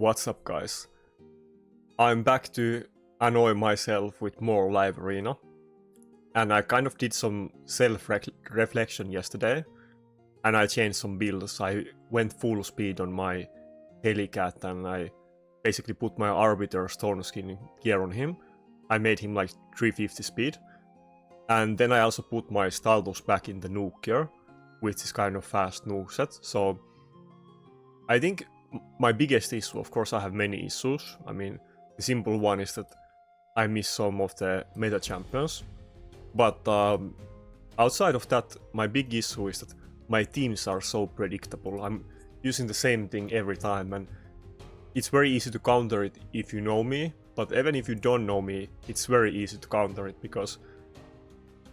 What's up, guys? I'm back to annoy myself with more live arena, and I kind of did some self-reflection yesterday, and I changed some builds. I went full speed on my Helicat, and I basically put my Arbiter Stone Skin gear on him. I made him like 350 speed, and then I also put my Staldos back in the nuke gear, which is kind of fast nuke set. So I think my biggest issue, of course I have many issues. I mean, the simple one is that I miss some of the meta champions. But outside of that, my big issue is that my teams are so predictable. I'm using the same thing every time, and it's very easy to counter it if you know me. But even if you don't know me, it's very easy to counter it because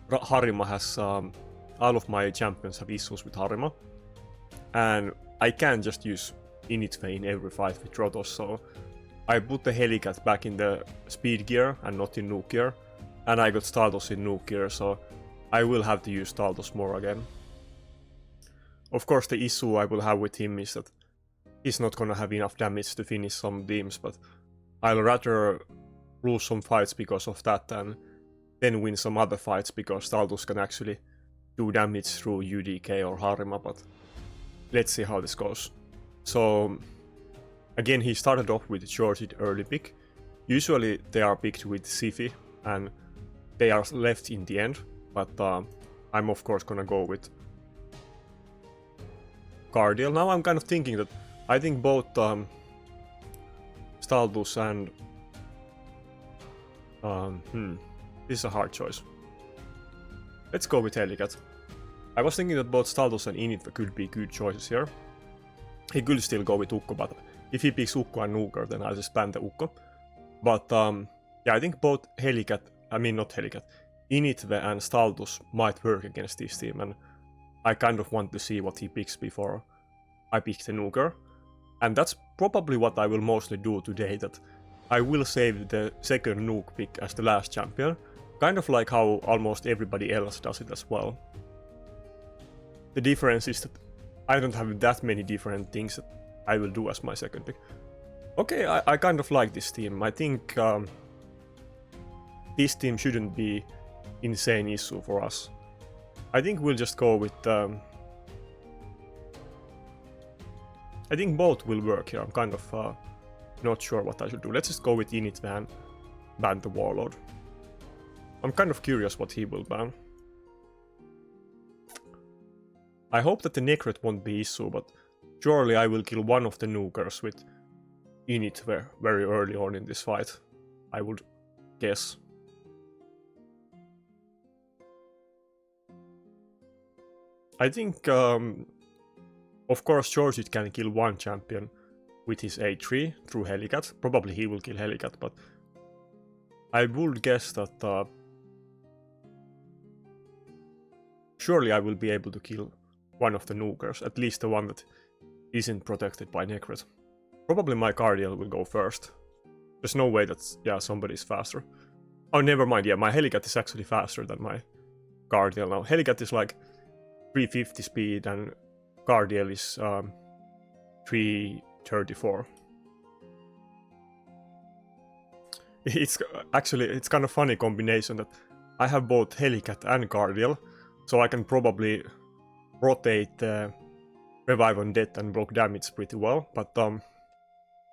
Harima has... all of my champions have issues with Harima. And I can't just use Initve in every fight with Rotos, so I put the Helicat back in the speed gear and not in nuke gear, and I got Staldos in nuke gear, so I will have to use Staldos more again. Of course, the issue I will have with him is that he's not gonna have enough damage to finish some teams, but I'll rather lose some fights because of that and then win some other fights because Staldos can actually do damage through UDK or Harima, but let's see how this goes. So again, he started off with shorted early pick. Usually they are picked with Sifi and they are left in the end, but I'm of course gonna go with Cardiel. Now I'm kind of thinking that I think both Staldos and this is a hard choice. Let's go with Helicat. I was thinking that both Staldos and Initve could be good choices here. He could still go with Ukko, but if he picks Ukko and Nuker, then I'll just ban the Ukko. But yeah, I think both Initve and Staldos might work against this team, and I kind of want to see what he picks before I pick the Nuker. And that's probably what I will mostly do today, that I will save the second nuke pick as the last champion, kind of like how almost everybody else does it as well. The difference is that I don't have that many different things that I will do as my second pick. Okay, I kind of like this team. I think this team shouldn't be insane issue for us. I think we'll just go with... I think both will work here. I'm kind of not sure what I should do. Let's just go with Initve and ban the Warlord. I'm kind of curious what he will ban. I hope that the Necret won't be issue, but surely I will kill one of the nukers with Initve very early on in this fight, I would guess. I think, of course, Georgit can kill one champion with his A3 through Helicat. Probably he will kill Helicat, but I would guess that surely I will be able to kill one of the nukers, at least the one that isn't protected by Necret. Probably my Cardiel will go first. There's no way that, yeah, somebody's faster. Oh, never mind, yeah, my Helicat is actually faster than my Cardiel now. Helicat is like 350 speed and Cardiel is 334. It's actually, it's kind of funny combination that I have both Helicat and Cardiel, so I can probably rotate Revive on Death and block damage pretty well, but I'm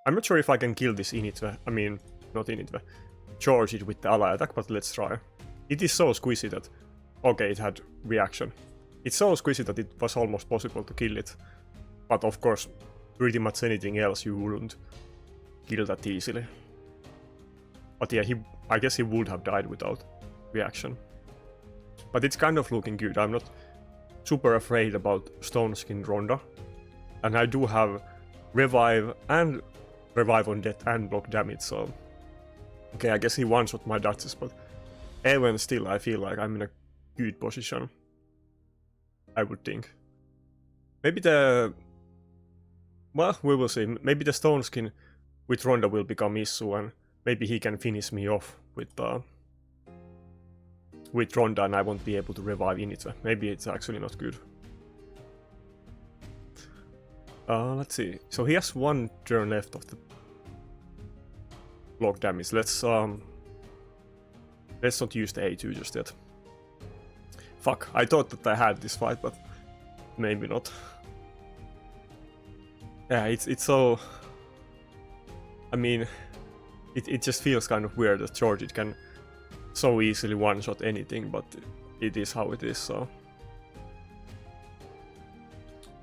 not sure if I can kill this Initve, I mean, not Initve, charge it with the ally attack, but let's try. It is so squishy that, okay, it had reaction. It's so squishy that it was almost possible to kill it, but of course, pretty much anything else you wouldn't kill that easily. But yeah, I guess he would have died without reaction. But it's kind of looking good. I'm not super afraid about Stone Skin Ronda, and I do have Revive and Revive on Death and block damage, so okay, I guess he one-shot my Duchess, but even still I feel like I'm in a good position, I would think. Maybe the... well, we will see. Maybe the Stone Skin with Ronda will become issue, and maybe he can finish me off with Ronda and I won't be able to revive Initve. Maybe it's actually not good. Let's see. So he has one turn left of the block damage. Let's not use the A2 just yet. Fuck, I thought that I had this fight, but maybe not. Yeah, it's so... I mean, it just feels kind of weird that George can so easily one-shot anything, but it is how it is, so...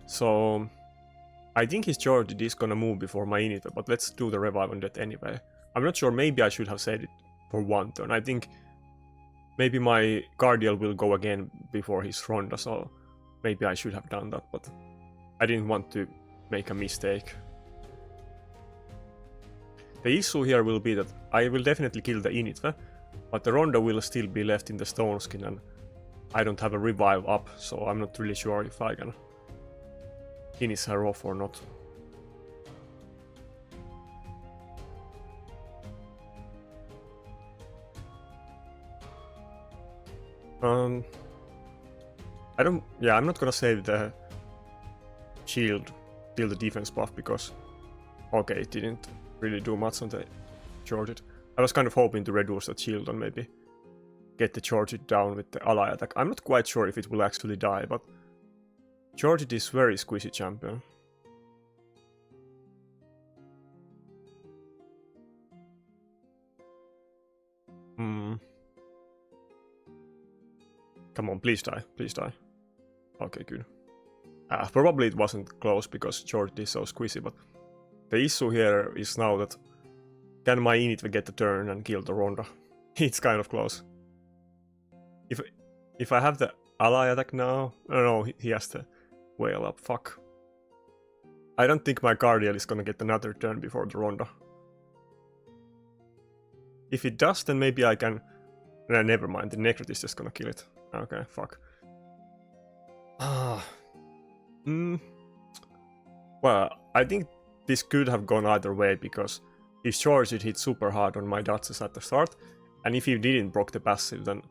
So... I think his George is gonna move before my Init, but let's do the revive on that anyway. I'm not sure, maybe I should have said it for one turn. I think maybe my Guardian will go again before his Ronda, so maybe I should have done that, but I didn't want to make a mistake. The issue here will be that I will definitely kill the Init, but the Ronda will still be left in the Stone Skin, and I don't have a revive up, so I'm not really sure if I can finish her off or not. I'm not gonna save the shield till the defense buff because, okay, it didn't really do much on the George. I was kind of hoping to reduce that shield and maybe get the George down with the ally attack. I'm not quite sure if it will actually die, but George is very squishy champion. Come on, please die, please die. Okay, good. Probably it wasn't close because George is so squishy, but the issue here is now that can my Init get the turn and kill the Ronda? It's kind of close. If I have the ally attack now... No, he has the whale up, fuck. I don't think my Guardian is gonna get another turn before the Ronda. If it does, then maybe I can... No, never mind, the Necrot is just gonna kill it. Okay, fuck. Well, I think this could have gone either way because his George hit super hard on my Duchess at the start, and if he didn't proc the passive, then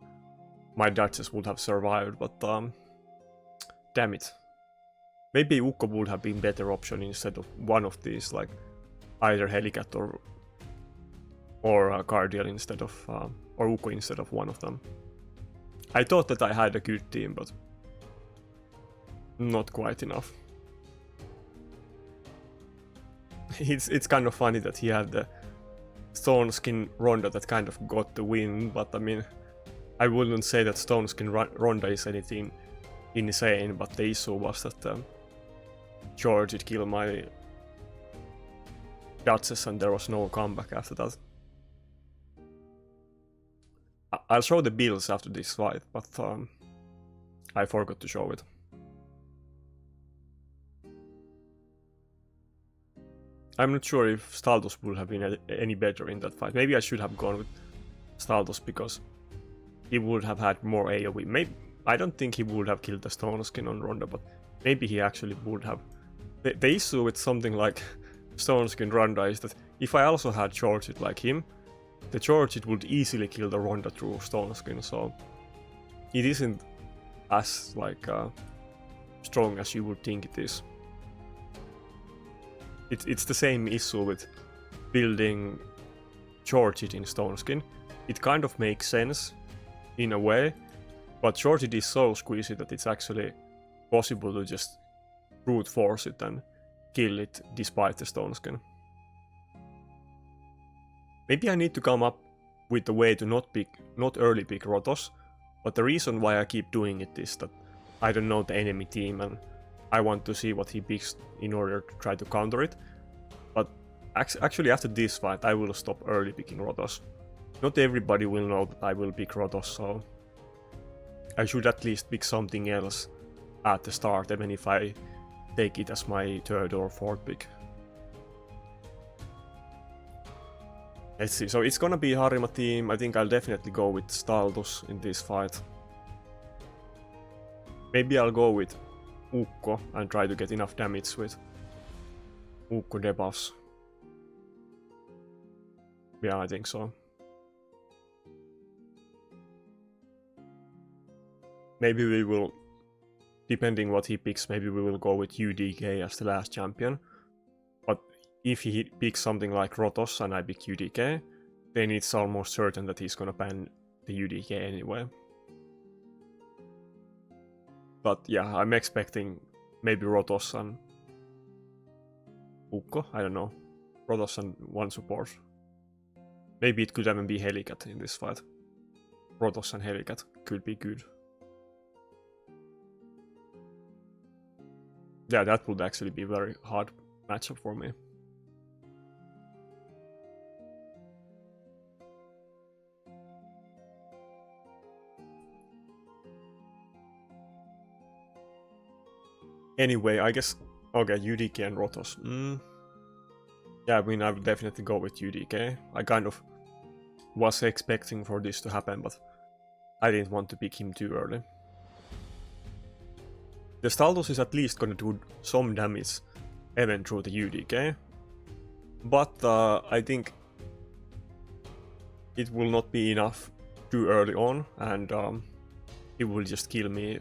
my Duchess would have survived, but damn it. Maybe Ukko would have been better option instead of one of these, like either Helicat or Guardian instead of, or Ukko instead of one of them. I thought that I had a good team, but not quite enough. It's kind of funny that he had the Stone Skin Ronda that kind of got the win, but I mean, I wouldn't say that Stone Skin Ronda is anything insane, but the issue was that George did kill my Duchess and there was no comeback after that. I'll show the builds after this fight, but I forgot to show it. I'm not sure if Staldos would have been any better in that fight. Maybe I should have gone with Staldos because he would have had more AoE. Maybe, I don't think he would have killed the Stone Skin on Ronda, but maybe he actually would have. The issue with something like Stone Skin Ronda is that if I also had George like him, the George would easily kill the Ronda through Stone Skin, so it isn't as like strong as you would think it is. It's the same issue with building George in Stone Skin. It kind of makes sense in a way, but George is so squeezy that it's actually possible to just brute force it and kill it despite the Stone Skin. Maybe I need to come up with a way to not early pick Rotos, but the reason why I keep doing it is that I don't know the enemy team and I want to see what he picks in order to try to counter it. But actually after this fight I will stop early picking Rotos. Not everybody will know that I will pick Rotos, so I should at least pick something else at the start, even if I take it as my third or fourth pick. Let's see, so it's gonna be Harima team. I think I'll definitely go with Staldos in this fight. Maybe I'll go with Ukko and try to get enough damage with Ukko debuffs. Yeah, I think so. Maybe we will, depending what he picks, maybe we will go with UDK as the last champion. But if he picks something like Rotos and I pick UDK, then it's almost certain that he's gonna ban the UDK anyway. But yeah, I'm expecting maybe Rotos and Ukko, I don't know. Rotos and one support. Maybe it could even be Helicat in this fight. Rotos and Helicat could be good. Yeah, that would actually be a very hard matchup for me. Anyway, I guess... Okay, UDK and Rotos. Yeah, I mean, I would definitely go with UDK. I kind of was expecting for this to happen, but I didn't want to pick him too early. The Staldos is at least gonna do some damage even through the UDK, but I think it will not be enough too early on, and it will just kill me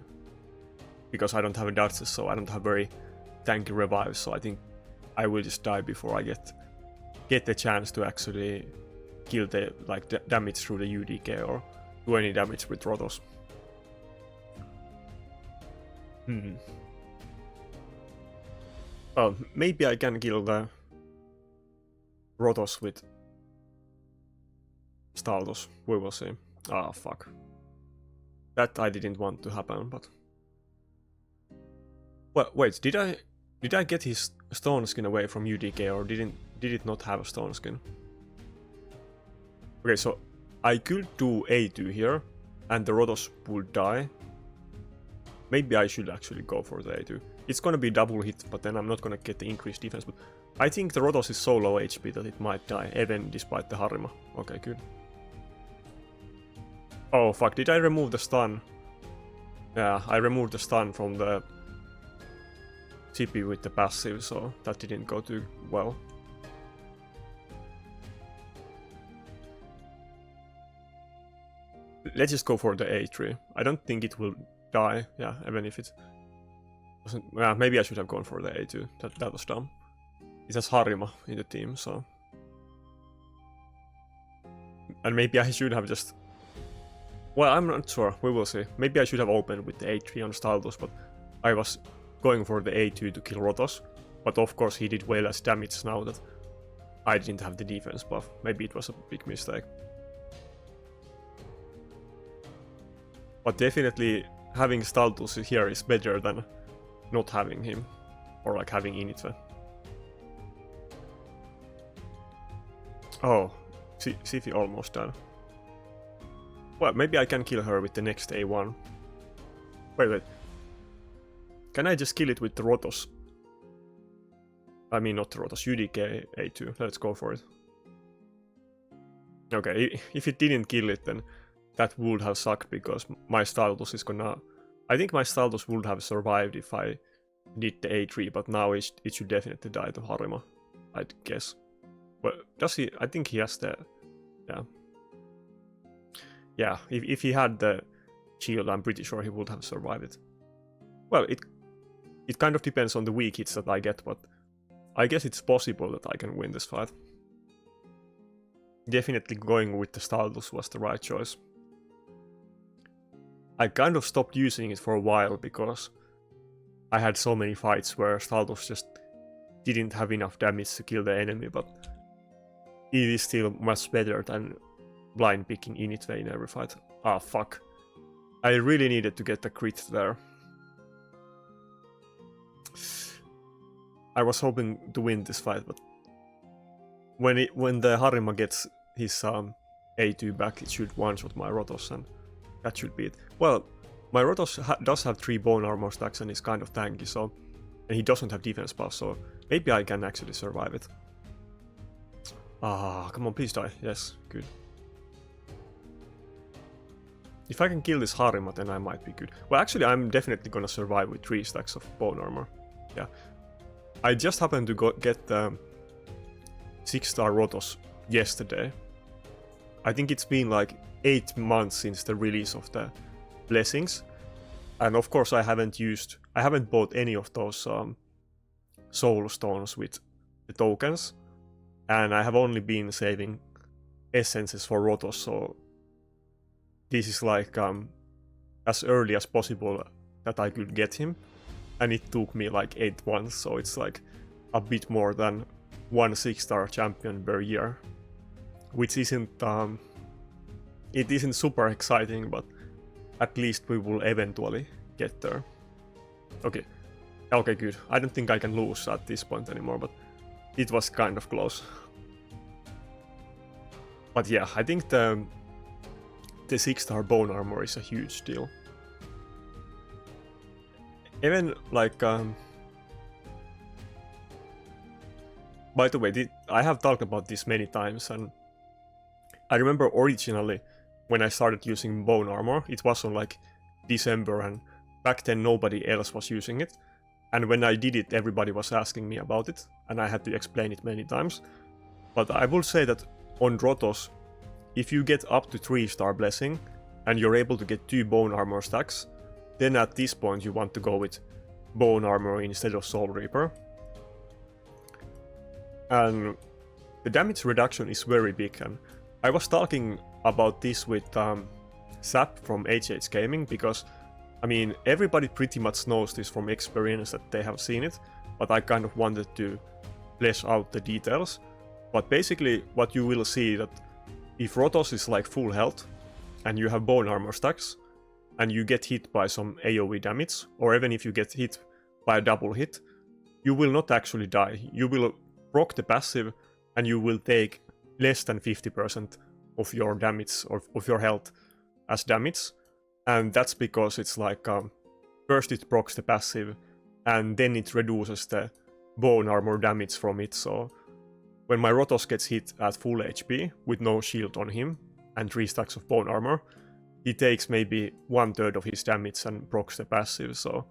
because I don't have a dodges, so I don't have very tanky revives, so I think I will just die before I get the chance to actually kill the damage through the UDK or do any damage with Rotos. Well, maybe I can kill the Rotos with Staldos. We will see. Ah, fuck. That I didn't want to happen, but... Well, wait, did I get his stone skin away from UDK, or did it not have a stone skin? Okay, so I could do A2 here, and the Rotos would die. Maybe I should actually go for the A2. It's gonna be double hit, but then I'm not gonna get the increased defense. But I think the Rotos is so low HP that it might die, even despite the Harima. Okay, good. Oh fuck, did I remove the stun? Yeah, I removed the stun from the TP with the passive, so that didn't go too well. Let's just go for the A3. I don't think it will die, yeah, even if it doesn't... Yeah, maybe I should have gone for the A2, that was dumb. It has Harima in the team, so... And maybe I should have just... Well, I'm not sure, we will see. Maybe I should have opened with the A3 on Staldos, but I was going for the A2 to kill Rotos. But of course he did way less damage now that I didn't have the defense buff. Maybe it was a big mistake. But definitely having Staldos here is better than not having him. Or like having Initve. Oh, Sifi almost died. Well, maybe I can kill her with the next A1. Wait. Can I just kill it with the Rotos? I mean, not the Rotos, UDK A2. Let's go for it. Okay, if it didn't kill it, then that would have sucked because my Staldos is gonna... I think my Staldos would have survived if I did the A3, but now it should definitely die to Harima, I'd guess. Well, does he? I think he has the... Yeah. Yeah, if he had the shield, I'm pretty sure he would have survived it. Well, it kind of depends on the weak hits that I get, but I guess it's possible that I can win this fight. Definitely going with the Staldos was the right choice. I kind of stopped using it for a while because I had so many fights where Staldos just didn't have enough damage to kill the enemy, but it is still much better than blind picking Initve in every fight. Ah, fuck. I really needed to get the crit there. I was hoping to win this fight, but when the Harima gets his A2 back, it should one-shot my Rotos, and that should be it. Well, my Rotos does have 3 bone armor stacks and is kind of tanky, so... And he doesn't have defense buff, so maybe I can actually survive it. Ah, come on, please die. Yes, good. If I can kill this Harima, then I might be good. Well, actually, I'm definitely gonna survive with 3 stacks of bone armor. Yeah. I just happened to get the 6-star Rotos yesterday. I think it's been like 8 months since the release of the blessings. And of course I haven't bought any of those soul stones with the tokens, and I have only been saving essences for Rotos, so this is like as early as possible that I could get him, and it took me like 8 months, so it's like a bit more than 1 6-star champion per year, which isn't it isn't super exciting, but at least we will eventually get there. Okay, good. I don't think I can lose at this point anymore, but it was kind of close. But yeah, I think the 6-star bone armor is a huge deal. Even like by the way, I have talked about this many times, and I remember originally when I started using bone armor, it was on like December, and back then nobody else was using it. And when I did it, everybody was asking me about it, and I had to explain it many times. But I will say that on Rotos, if you get up to 3-star blessing, and you're able to get 2 bone armor stacks, then at this point you want to go with bone armor instead of Soul Reaper. And the damage reduction is very big, and I was talking about this with Zap from HH Gaming, because I mean everybody pretty much knows this from experience that they have seen it, but I kind of wanted to flesh out the details. But basically what you will see that if Rotos is like full health and you have bone armor stacks and you get hit by some AoE damage, or even if you get hit by a double hit, you will not actually die. You will proc the passive and you will take less than 50% of your damage or of your health as damage. And that's because it's like first it procs the passive and then it reduces the bone armor damage from it. So when my Rotos gets hit at full HP with no shield on him and 3 stacks of bone armor, he takes maybe 1/3 of his damage and procs the passive. So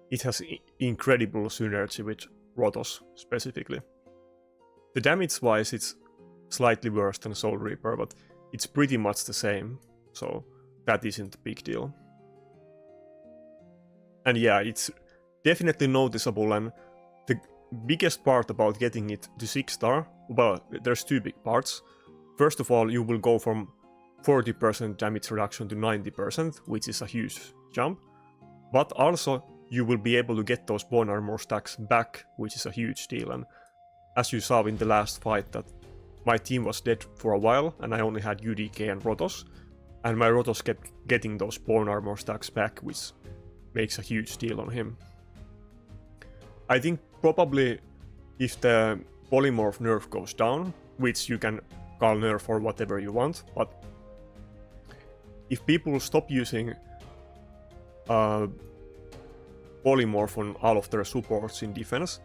it has incredible synergy with Rotos specifically. The damage wise it's slightly worse than Soul Reaper, but it's pretty much the same, so that isn't a big deal. And yeah, it's definitely noticeable, and the biggest part about getting it to 6-star, well, there's 2 big parts. First of all, you will go from 40% damage reduction to 90%, which is a huge jump, but also you will be able to get those bone armor stacks back, which is a huge deal. And as you saw in the last fight, that my team was dead for a while and I only had UDK and Rotos, and my Rotos kept getting those bone armor stacks back, which makes a huge deal on him. I think probably if the Polymorph nerf goes down, which you can call nerf or whatever you want, but if people stop using Polymorph on all of their supports in defense,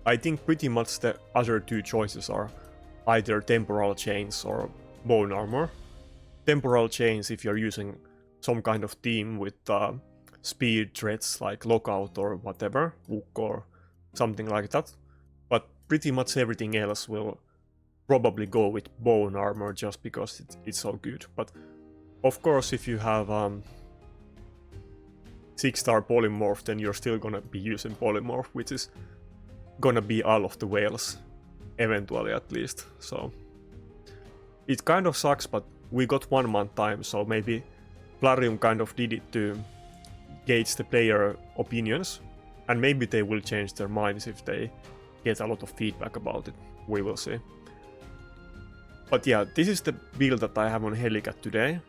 I think pretty much the other 2 choices are either temporal chains or bone armor. Temporal chains if you're using some kind of team with speed threats like lockout or whatever, hook or something like that. But pretty much everything else will probably go with bone armor just because it's so good. But of course if you have 6-star Polymorph, then you're still gonna be using Polymorph, which is gonna be all of the whales, eventually at least. So it kind of sucks, but we got 1 month time, so maybe Plarium kind of did it to gauge the player opinions, and maybe they will change their minds if they get a lot of feedback about it. We will see. But yeah, this is the build that I have on Helicat today.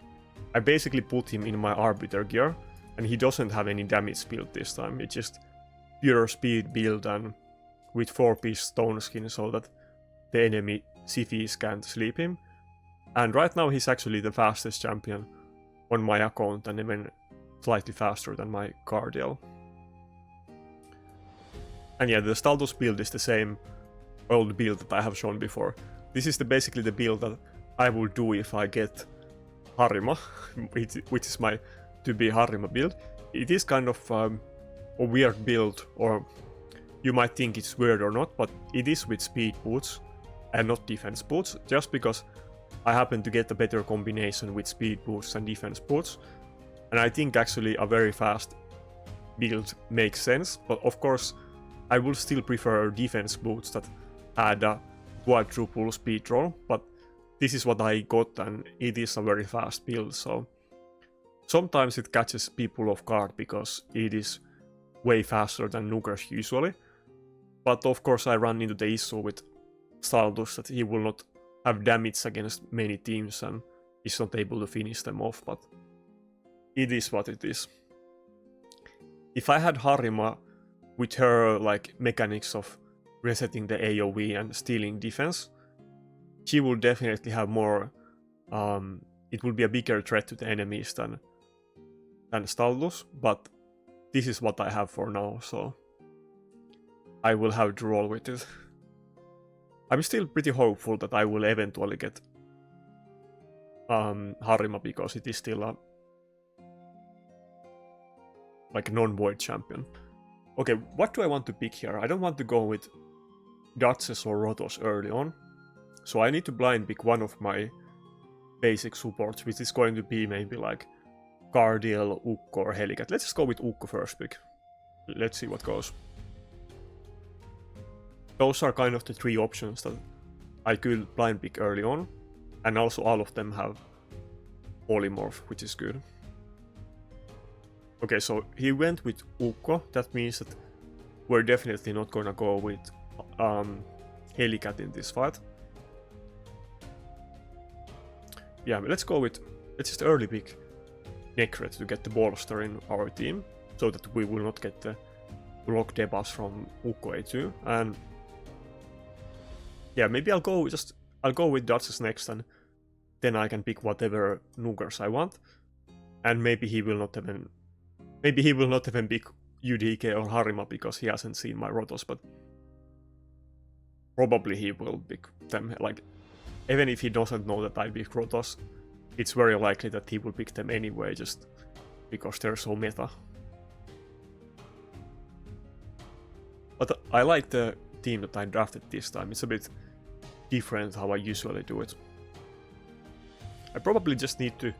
I basically put him in my Arbiter gear, and he doesn't have any damage build this time. It's just pure speed build and with 4-piece stone skin so that the enemy Siphies can't sleep him. And right now he's actually the fastest champion on my account, and even slightly faster than my Cardiel. And yeah, the Staldos build is the same old build that I have shown before. This is basically the build that I will do if I get Harima, which is my to-be Harima build. It is kind of a weird build, or you might think it's weird or not, but it is with speed boots and not defense boots, just because I happen to get a better combination with speed boots and defense boots. And I think actually a very fast build makes sense, but of course I would still prefer defense boots that had a quadruple speed roll, but this is what I got and it is a very fast build, so sometimes it catches people off guard because it is way faster than Nugers usually. But of course I run into the issue with Staldus that he will not have damage against many teams and is not able to finish them off, but it is what it is. If I had Harima with her like mechanics of resetting the AoE and stealing defense, she will definitely have more, it will be a bigger threat to the enemies than Staldus, but this is what I have for now, so I will have to roll with it. I'm still pretty hopeful that I will eventually get Harima because it is still a like non-void champion. Okay, what do I want to pick here? I don't want to go with Duchess or Rotos early on, so I need to blind pick one of my basic supports, which is going to be maybe like Cardiel, Ukko or Helicat. Let's just go with Ukko first pick. Let's see what goes. Those are kind of the three options that I could blind pick early on, and also all of them have Polymorph, which is good. Okay, so he went with Ukko. That means that we're definitely not gonna go with Helicat in this fight. Yeah, let's just early pick Nakarada to get the bolster in our team, so that we will not get the block debuffs from Ukko A2. And yeah, maybe I'll go with Duchess next, and then I can pick whatever Nugers I want. And maybe he will not even pick UDK or Harima because he hasn't seen my Rotos, but probably he will pick them. Like, even if he doesn't know that I pick Rotos, it's very likely that he will pick them anyway, just because they're so meta. But I like the team that I drafted this time. It's a bit different how I usually do it. I probably just need to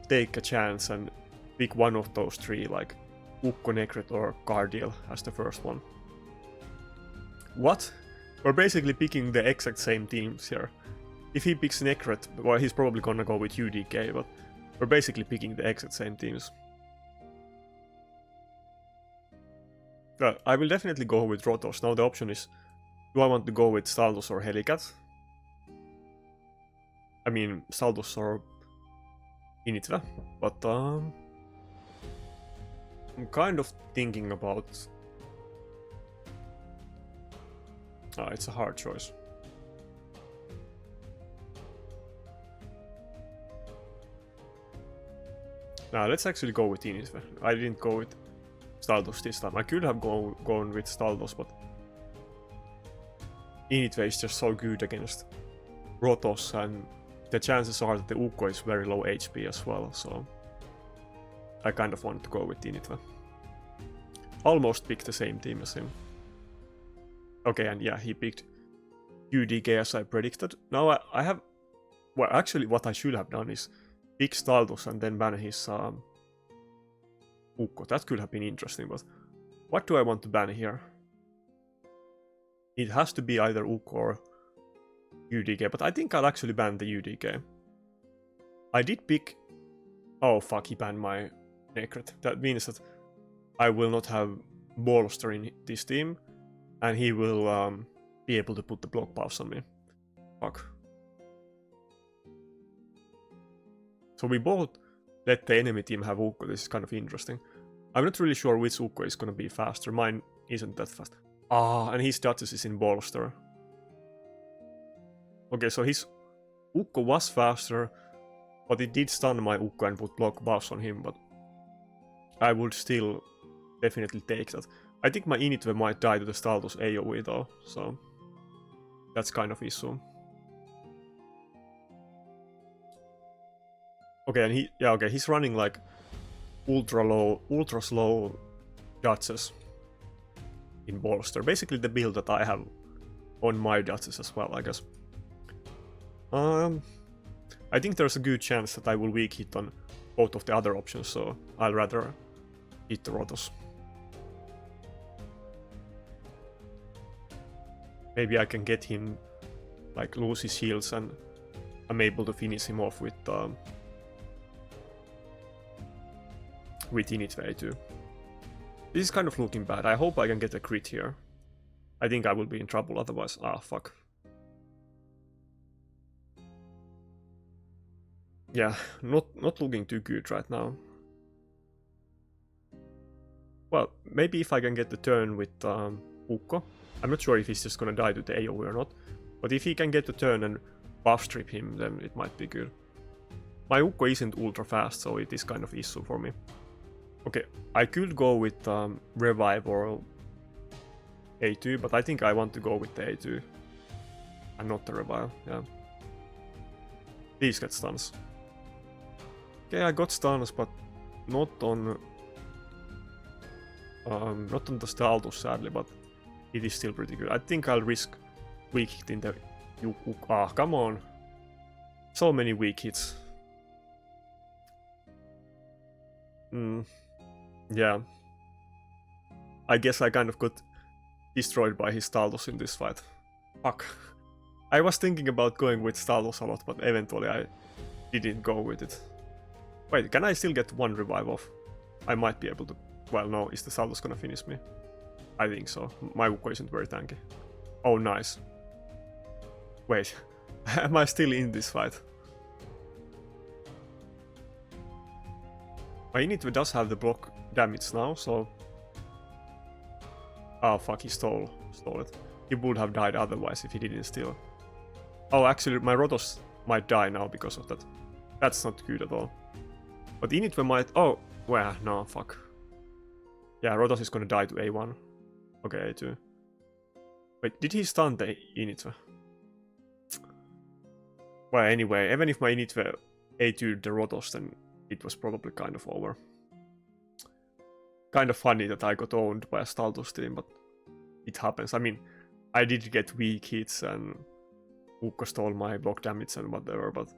take a chance and pick one of those three, like Ukko, Nakarada or Cardiel as the first one. What? We're basically picking the exact same teams here. If he picks Nakarada, well, he's probably gonna go with UDK, but we're basically picking the exact same teams. I will definitely go with Rotos. Now the option is, do I want to go with Staldus or Helicat? I mean, Staldus or Initve, but I'm kind of thinking about... it's a hard choice. Now let's actually go with Initve. I didn't go with Staldus this time. I could have gone with Staldus, but Initve is just so good against Rotos, and the chances are that the Ukko is very low HP as well, so I kind of wanted to go with Initve. Almost picked the same team as him. Okay, and yeah, he picked UDK as I predicted. Now I have... Well, actually what I should have done is pick Staldus and then ban his Ukko. That could have been interesting, but what do I want to ban here? It has to be either Ukko or UDK, but I think I'll actually ban the UDK. I did pick... Oh fuck, he banned my Nakarada. That means that I will not have bolster in this team, and he will be able to put the block buffs on me. Fuck. So we both let the enemy team have Ukko. This is kind of interesting. I'm not really sure which Ukko is gonna be faster. Mine isn't that fast. And his Duchess is in bolster. Okay, so his Ukko was faster, but it did stun my Ukko and put block buffs on him, but I would still definitely take that. I think my Initve might die to the Staldus AoE though, so that's kind of issue. Okay, and he's running like ultra slow Duchess in bolster. Basically the build that I have on my Duchess as well, I guess. I think there's a good chance that I will weak hit on both of the other options, so I'll rather hit the Rotos. maybe I can get him, like, lose his shields and I'm able to finish him off with Init A2. This is kind of looking bad. I hope I can get a crit here. I think I will be in trouble otherwise. Ah, fuck. Yeah, not looking too good right now. Well, maybe if I can get the turn with Ukko. I'm not sure if he's just gonna die to the AoE or not. But if he can get the turn and buff strip him, then it might be good. My Ukko isn't ultra fast, so it is kind of issue for me. Okay, I could go with Revive or A2, but I think I want to go with the A2. And not the Revive, yeah. Please get stuns. Okay, I got stuns, but not on the Staldos, sadly, but it is still pretty good. I think I'll risk weak hit in the Ah, come on. So many weak hits. Yeah. I guess I kind of got destroyed by his Staldos in this fight. Fuck. I was thinking about going with Staldos a lot, but eventually I didn't go with it. Wait, can I still get one revive off? I might be able to. Well, no, is the Staldos gonna finish me? I think so. My Ukko isn't very tanky. Oh, nice. Wait, am I still in this fight? My Init does have the block damage now, so... Oh fuck, he stole it. He would have died otherwise if he didn't steal. Oh, actually, my Rotos might die now because of that. That's not good at all. But Init might... Oh, well, no, fuck. Yeah, Rotos is gonna die to A1. Okay, A2. Wait, did he stun the Init? Well, anyway, even if my Init A2'd the Rotos, then it was probably kind of over. Kind of funny that I got owned by a Staldos team, but it happens. I mean, I did get weak hits and Ukko stole my block damage and whatever, but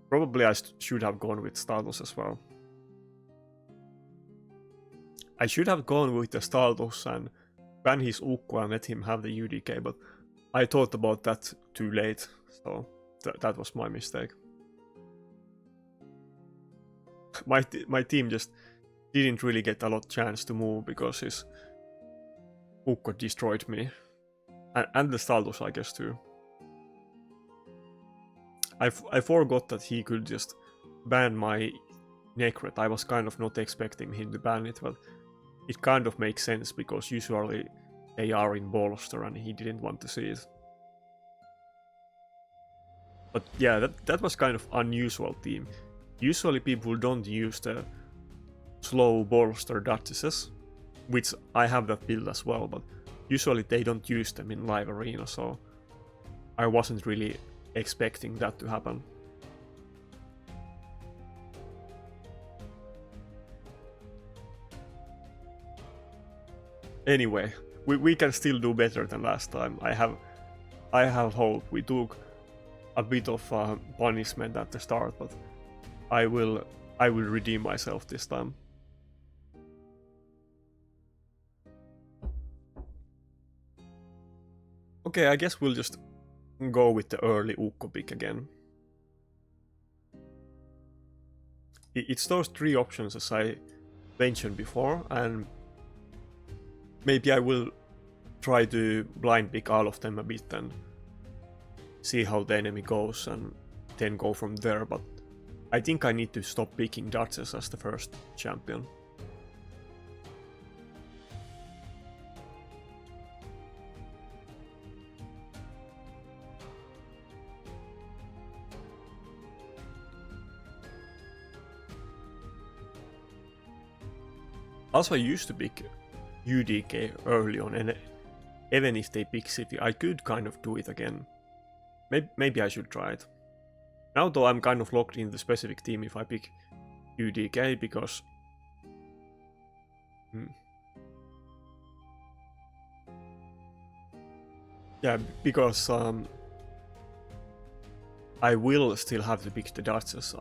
probably I should have gone with Staldos as well. I should have gone with the Staldos and ban his Ukko and let him have the UDK, but I thought about that too late, so that was my mistake. My team just didn't really get a lot chance to move because his Ukko destroyed me. And the Staldos, I guess, too. I forgot that he could just ban my Necret. I was kind of not expecting him to ban it, but it kind of makes sense because usually they are in bolster and he didn't want to see it. But yeah, that was kind of unusual team. Usually people don't use the slow bolster duchesses, which I have that build as well, but usually they don't use them in live arena, so I wasn't really expecting that to happen. Anyway, we can still do better than last time. I have hope. We took a bit of punishment at the start, but I will redeem myself this time. Okay, I guess we'll just go with the early Ukko pick again. It's those three options as I mentioned before, and maybe I will try to blind pick all of them a bit and see how the enemy goes and then go from there, but I think I need to stop picking Duchess as the first champion. Also, I used to pick UDK early on, and even if they pick City, I could kind of do it again. Maybe I should try it. Now though, I'm kind of locked in the specific team if I pick UDK, because... Yeah, because I will still have to pick the Duchess.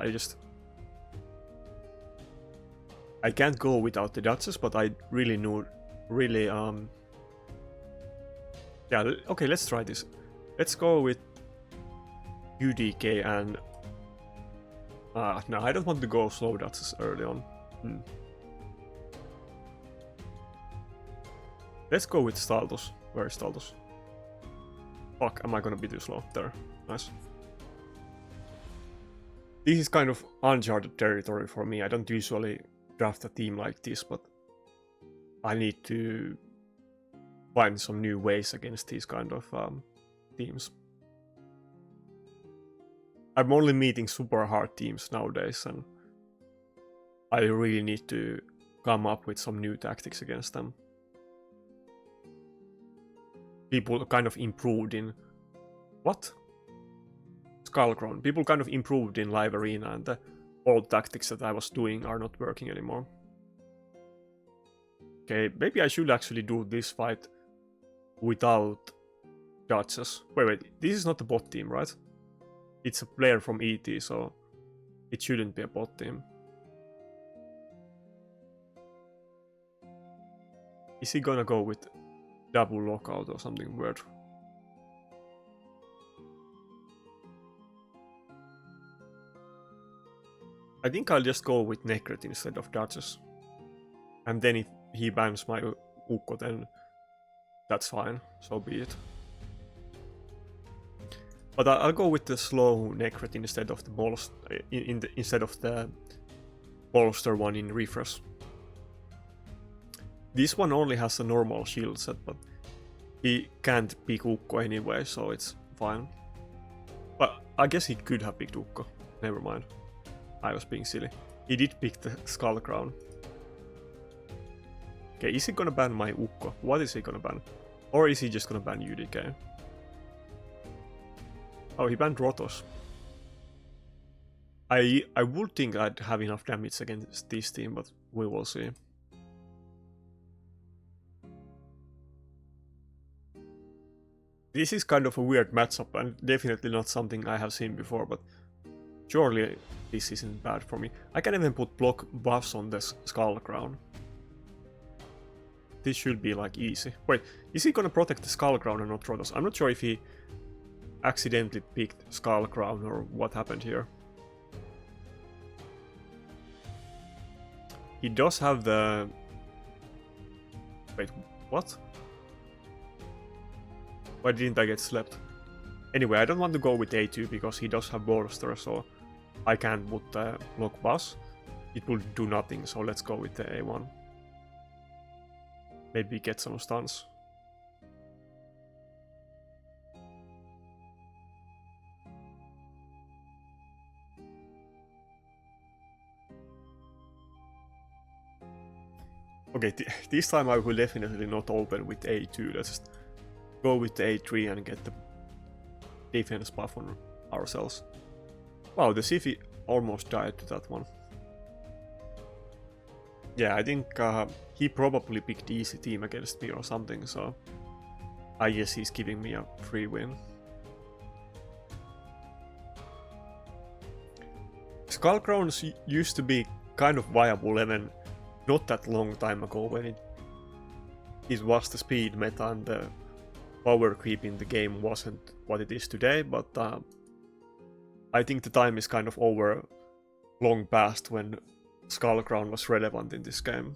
I can't go without the Duchess, but I really Yeah, okay, let's try this. Let's go with UDK and... no, I don't want to go slow dots early on. Let's go with Staltos. Where is Staltos? Fuck, am I gonna be too slow? There. Nice. This is kind of uncharted territory for me. I don't usually draft a team like this, but I need to find some new ways against these kind of teams. I'm only meeting super hard teams nowadays, and I really need to come up with some new tactics against them. People kind of improved in... What? Skullcrown. People kind of improved in live arena, and the old tactics that I was doing are not working anymore. Okay, maybe I should actually do this fight without judges. Wait, this is not a bot team, right? It's a player from ET, so it shouldn't be a bot team. Is he gonna go with double lockout or something weird? I think I'll just go with Necret instead of Duchess. And then if he bans my Ukko, then that's fine, so be it. But I'll go with the slow Necret instead of the bolster one in refresh. This one only has a normal shield set, but he can't pick Ukko anyway, so it's fine. But I guess he could have picked Ukko. Never mind. I was being silly. He did pick the Skull Crown. Okay, is he gonna ban my Ukko? What is he gonna ban? Or is he just gonna ban UDK? Oh, he banned Rotos. I would think I'd have enough damage against this team, but we will see. This is kind of a weird matchup and definitely not something I have seen before, but surely this isn't bad for me. I can even put block buffs on the Skull Crown. This should be like easy. Wait, is he gonna protect the Skull Crown and not Rotos? I'm not sure if he accidentally picked Skull Crown or what happened here. He does have the... Wait, what? Why didn't I get slept? Anyway, I don't want to go with A2 because he does have bolster, so I can't put the block bus. It will do nothing, so let's go with the A1. Maybe get some stuns. Okay, this time I will definitely not open with A2, let's just go with the A3 and get the defense buff on ourselves. Wow, the Sifi almost died to that one. Yeah, I think he probably picked easy team against me or something, so I guess he's giving me a free win. Skullcrowns used to be kind of viable even not that long time ago when it was the speed meta and the power creep in the game wasn't what it is today, but I think the time is kind of over long past when Skullcrown was relevant in this game.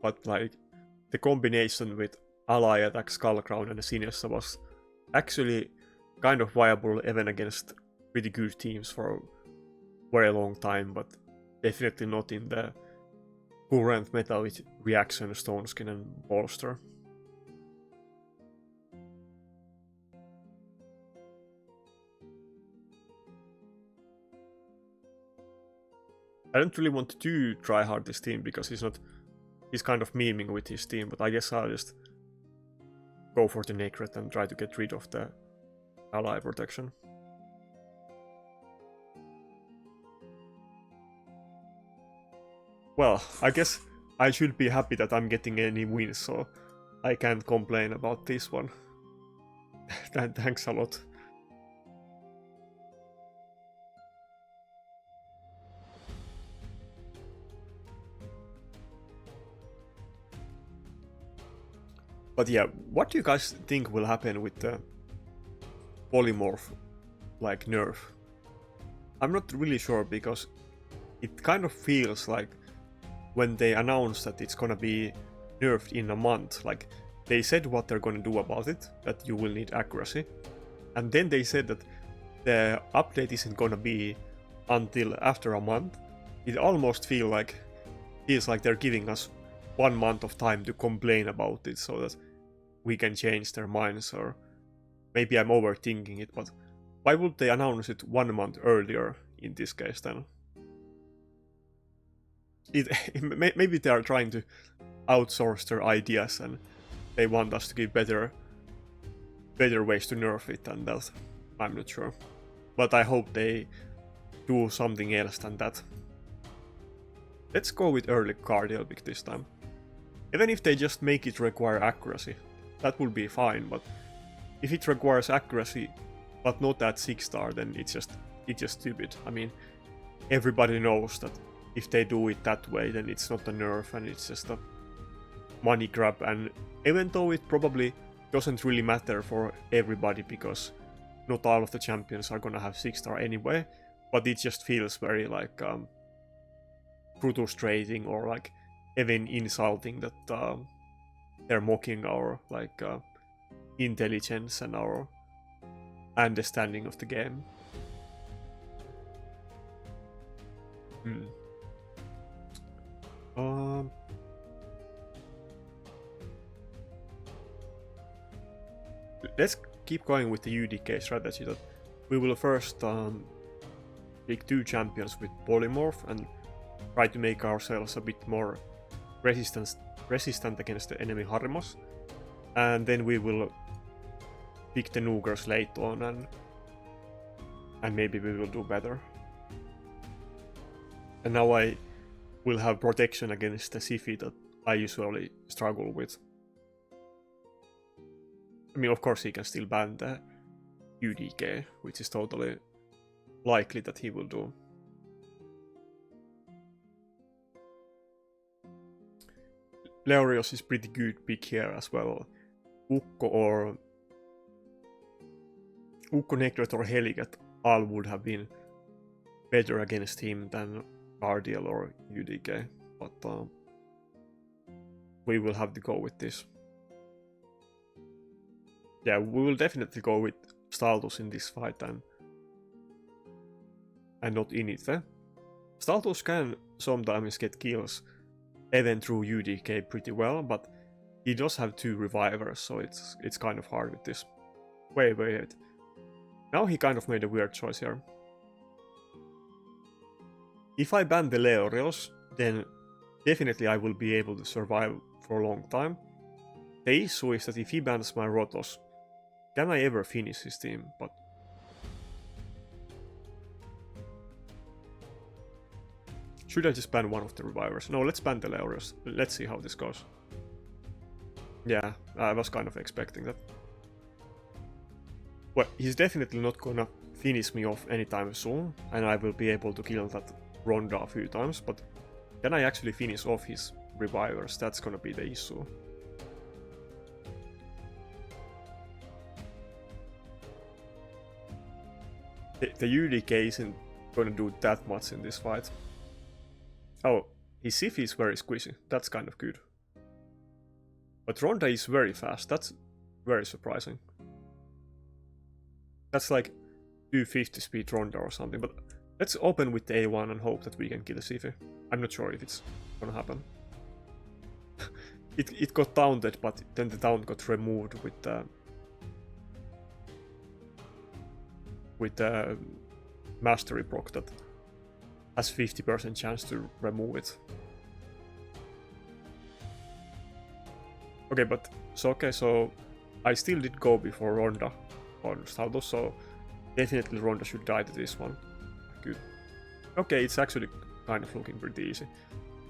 But like, the combination with ally attack, Skullcrown and Sinessa was actually kind of viable even against pretty good teams for a very long time, but definitely not in the current meta with reaction, stone skin and bolster. I don't really want to try hard this team because he's kind of memeing with his team, but I guess I'll just go for the Necret and try to get rid of the ally protection. Well, I guess I should be happy that I'm getting any wins, so I can't complain about this one. Thanks a lot. But yeah, what do you guys think will happen with the Polymorph, like, nerf? I'm not really sure, because it kind of feels like when they announced that it's gonna be nerfed in a month, like, they said what they're gonna do about it, that you will need accuracy, and then they said that the update isn't gonna be until after a month. It almost feels like they're giving us 1 month of time to complain about it so that we can change their minds, or maybe I'm overthinking it, but why would they announce it 1 month earlier in this case then? Maybe they are trying to outsource their ideas and they want us to give better ways to nerf it than that. I'm not sure. But I hope they do something else than that. Let's go with early cardial pick this time. Even if they just make it require accuracy, that would be fine, but if it requires accuracy but not at 6-star, then it's just stupid. I mean, everybody knows that if they do it that way, then it's not a nerf and it's just a money grab, and even though it probably doesn't really matter for everybody because not all of the champions are gonna have 6-star anyway, but it just feels very like frustrating, or like even insulting that they're mocking our like intelligence and our understanding of the game. Let's keep going with the UDK strategy, that we will first pick 2 champions with Polymorph and try to make ourselves a bit more resistant against the enemy Harimos, and then we will pick the Noogers late on, and maybe we will do better. And now I will have protection against the Siphi that I usually struggle with. I mean, of course he can still ban the UDK, which is totally likely that he will do. Leorios is pretty good pick here as well. Ukko, Necret or Heligat all would have been better against him than Cardial or UDK, but we will have to go with this. Yeah, we will definitely go with Staltus in this fight and not Inithe. Staltus can sometimes get kills even through UDK pretty well, but he does have 2 revivers, so it's kind of hard with this. Wait. Now he kind of made a weird choice here. If I ban the Leorios, then definitely I will be able to survive for a long time. The issue is that if he bans my Rotos, can I ever finish his team? But should I just ban one of the revivers? No, let's ban the Leorios. Let's see how this goes. Yeah, I was kind of expecting that. Well, he's definitely not gonna finish me off anytime soon, and I will be able to kill that Ronda a few times, but can I actually finish off his revivers? That's gonna be the issue. The UDK isn't gonna do that much in this fight. Oh, his Siphi is very squishy. That's kind of good. But Ronda is very fast. That's very surprising. That's like 250 speed Ronda or something, but let's open with the A1 and hope that we can kill the Siphi. I'm not sure if it's gonna happen. It got taunted, but then the taunt got removed with the mastery proc that has 50% chance to remove it. Okay, but so I still did go before Ronda on Staltus, so definitely Ronda should die to this one. Good. Okay, it's actually kind of looking pretty easy.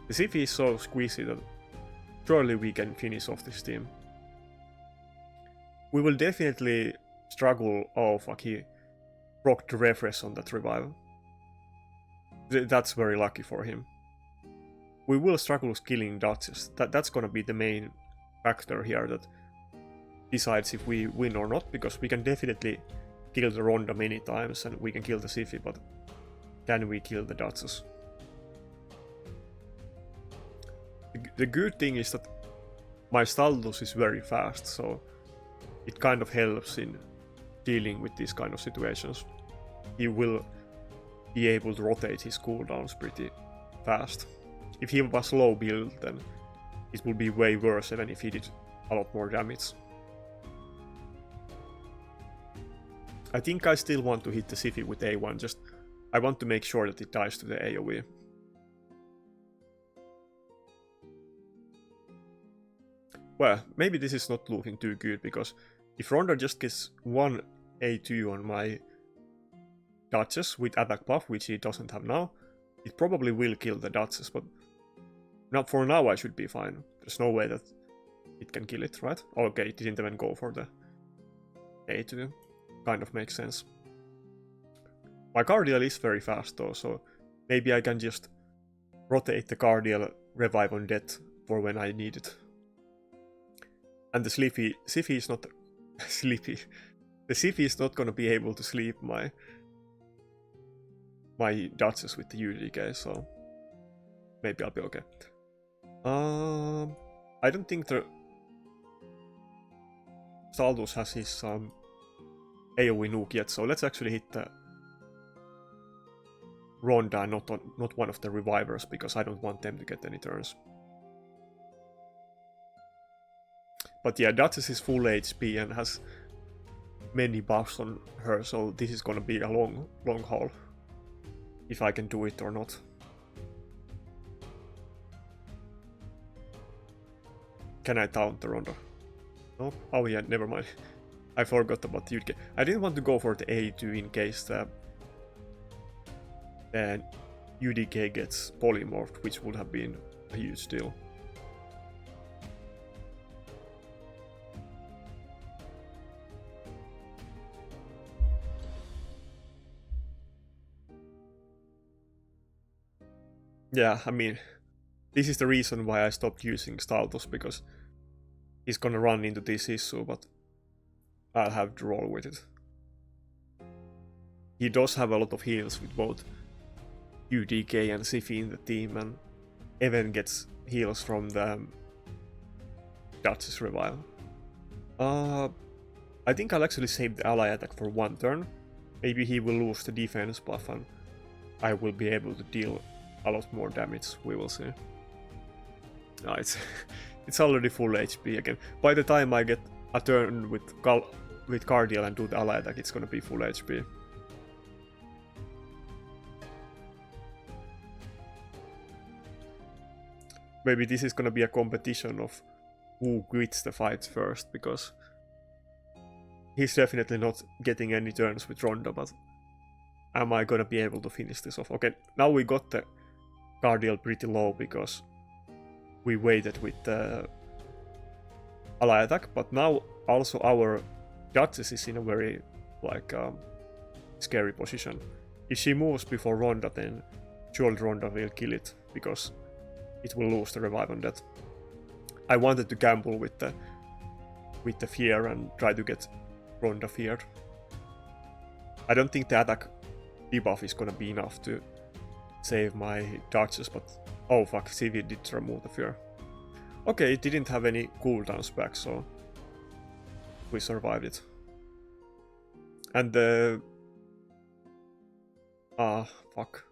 The Siphi is so squeezy that surely we can finish off this team. We will definitely struggle. Oh fuck, he procced refresh on that revival. That's very lucky for him. We will struggle killing Dutches. That's gonna be the main factor here, that decides if we win or not, because we can definitely kill the Ronda many times and we can kill the Siphi, but can we kill the Duchess? The good thing is that my Staldus is very fast, so it kind of helps in dealing with these kind of situations. He will be able to rotate his cooldowns pretty fast. If he was low build, then it would be way worse even if he did a lot more damage. I think I still want to hit the Siphi with A1, just I want to make sure that it dies to the AoE. Well, maybe this is not looking too good, because if Ronda just gets one A2 on my Duchess with attack buff, which he doesn't have now, it probably will kill the Duchess, but for now I should be fine. There's no way that it can kill it, right? Okay, it didn't even go for the A2. Kind of makes sense. My Cardial is very fast though, so maybe I can just rotate the Cardial revive on death for when I need it. And the Siphi is not sleepy. The Siphi is not gonna be able to sleep my Duchess with the UDK, so maybe I'll be okay. I don't think the Staldus has his AoE nuke yet, so let's actually hit the Ronda, not one of the revivers, because I don't want them to get any turns. But yeah, Duchess is full HP and has many buffs on her, so this is gonna be a long haul. If I can do it or not. Can I taunt the Ronda? No? Oh yeah, never mind. I forgot about the UDK. I didn't want to go for the A2 in case the UDK gets polymorphed, which would have been a huge deal. Yeah, I mean, this is the reason why I stopped using Staldus, because he's gonna run into this issue, but I'll have to roll with it. He does have a lot of heals with both UDK and Siphi in the team, and Even gets heals from the Duchess revive. I think I'll actually save the ally attack for one turn. Maybe he will lose the defense buff and I will be able to deal a lot more damage, we will see. No, it's already full HP again. By the time I get a turn with Cardial and do the ally attack, it's gonna be full HP. Maybe this is gonna be a competition of who quits the fight first, because he's definitely not getting any turns with Ronda, but am I gonna be able to finish this off? Okay, now we got the Cardial pretty low because we waited with the ally attack, but now also our Duchess is in a very scary position. If she moves before Ronda, then surely Ronda will kill it because it will lose the revive on that. I wanted to gamble with the fear and try to get Ronda feared. I don't think the attack debuff is gonna be enough to save my Duchess, but oh fuck, CV did remove the fear. Okay, it didn't have any cooldowns back, so we survived it. And the fuck.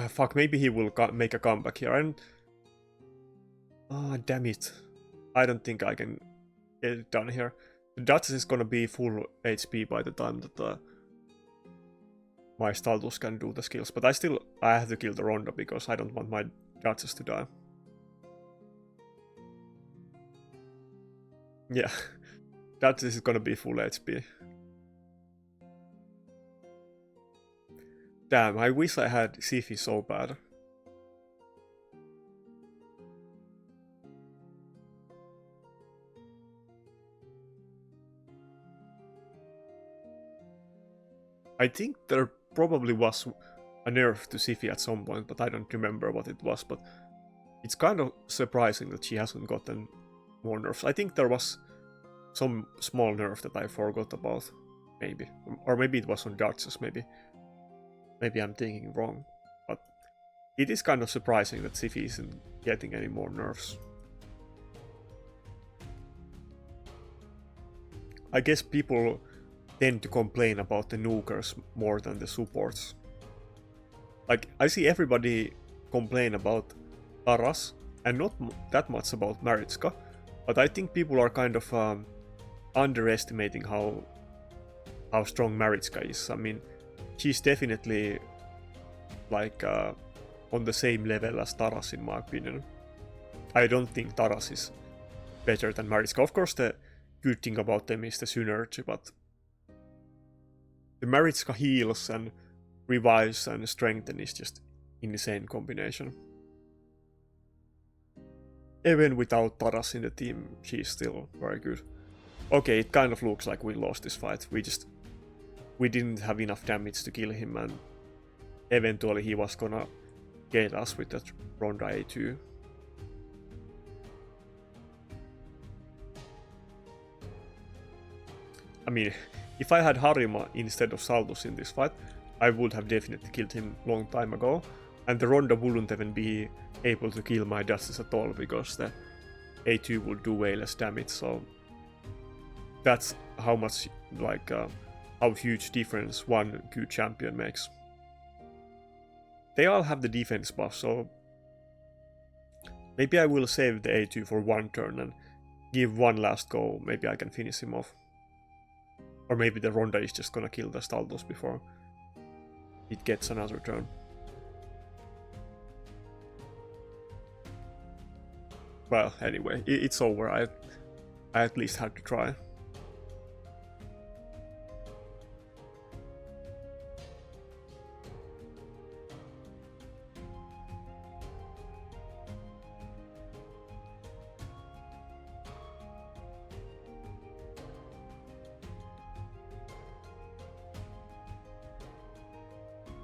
Fuck, maybe he will make a comeback here, and damn it. I don't think I can get it done here. The Duchess is gonna be full HP by the time that my Staldus can do the skills, but I have to kill the Ronda because I don't want my Duchess to die. Yeah, Duchess is gonna be full HP. Damn, I wish I had Siphi so bad. I think there probably was a nerf to Siphi at some point, but I don't remember what it was, but it's kind of surprising that she hasn't gotten more nerfs. I think there was some small nerf that I forgot about, maybe. Or maybe it was on Duchess, maybe I'm thinking wrong. But it is kind of surprising that Sif isn't getting any more nerfs. I guess people tend to complain about the nukers more than the supports. Like, I see everybody complain about Taras, and not that much about Maritska, but I think people are kind of underestimating how strong Maritska is. I mean, she's definitely like on the same level as Taras in my opinion. I don't think Taras is better than Maritska. Of course, the good thing about them is the synergy, but the Maritska heals and revives and strengthen is just insane combination. Even without Taras in the team, she's still very good. Okay, it kind of looks like we lost this fight. We didn't have enough damage to kill him, and eventually he was gonna get us with that Ronda A2. I mean, if I had Harima instead of Saldus in this fight, I would have definitely killed him long time ago, and the Ronda wouldn't even be able to kill my Duchess at all, because the A2 would do way less damage, so that's how much, like, how huge difference one good champion makes. They all have the defense buff, so maybe I will save the A2 for one turn and give one last go, maybe I can finish him off. Or maybe the Ronda is just gonna kill the Staldos before it gets another turn. Well, anyway, it's over. I at least had to try.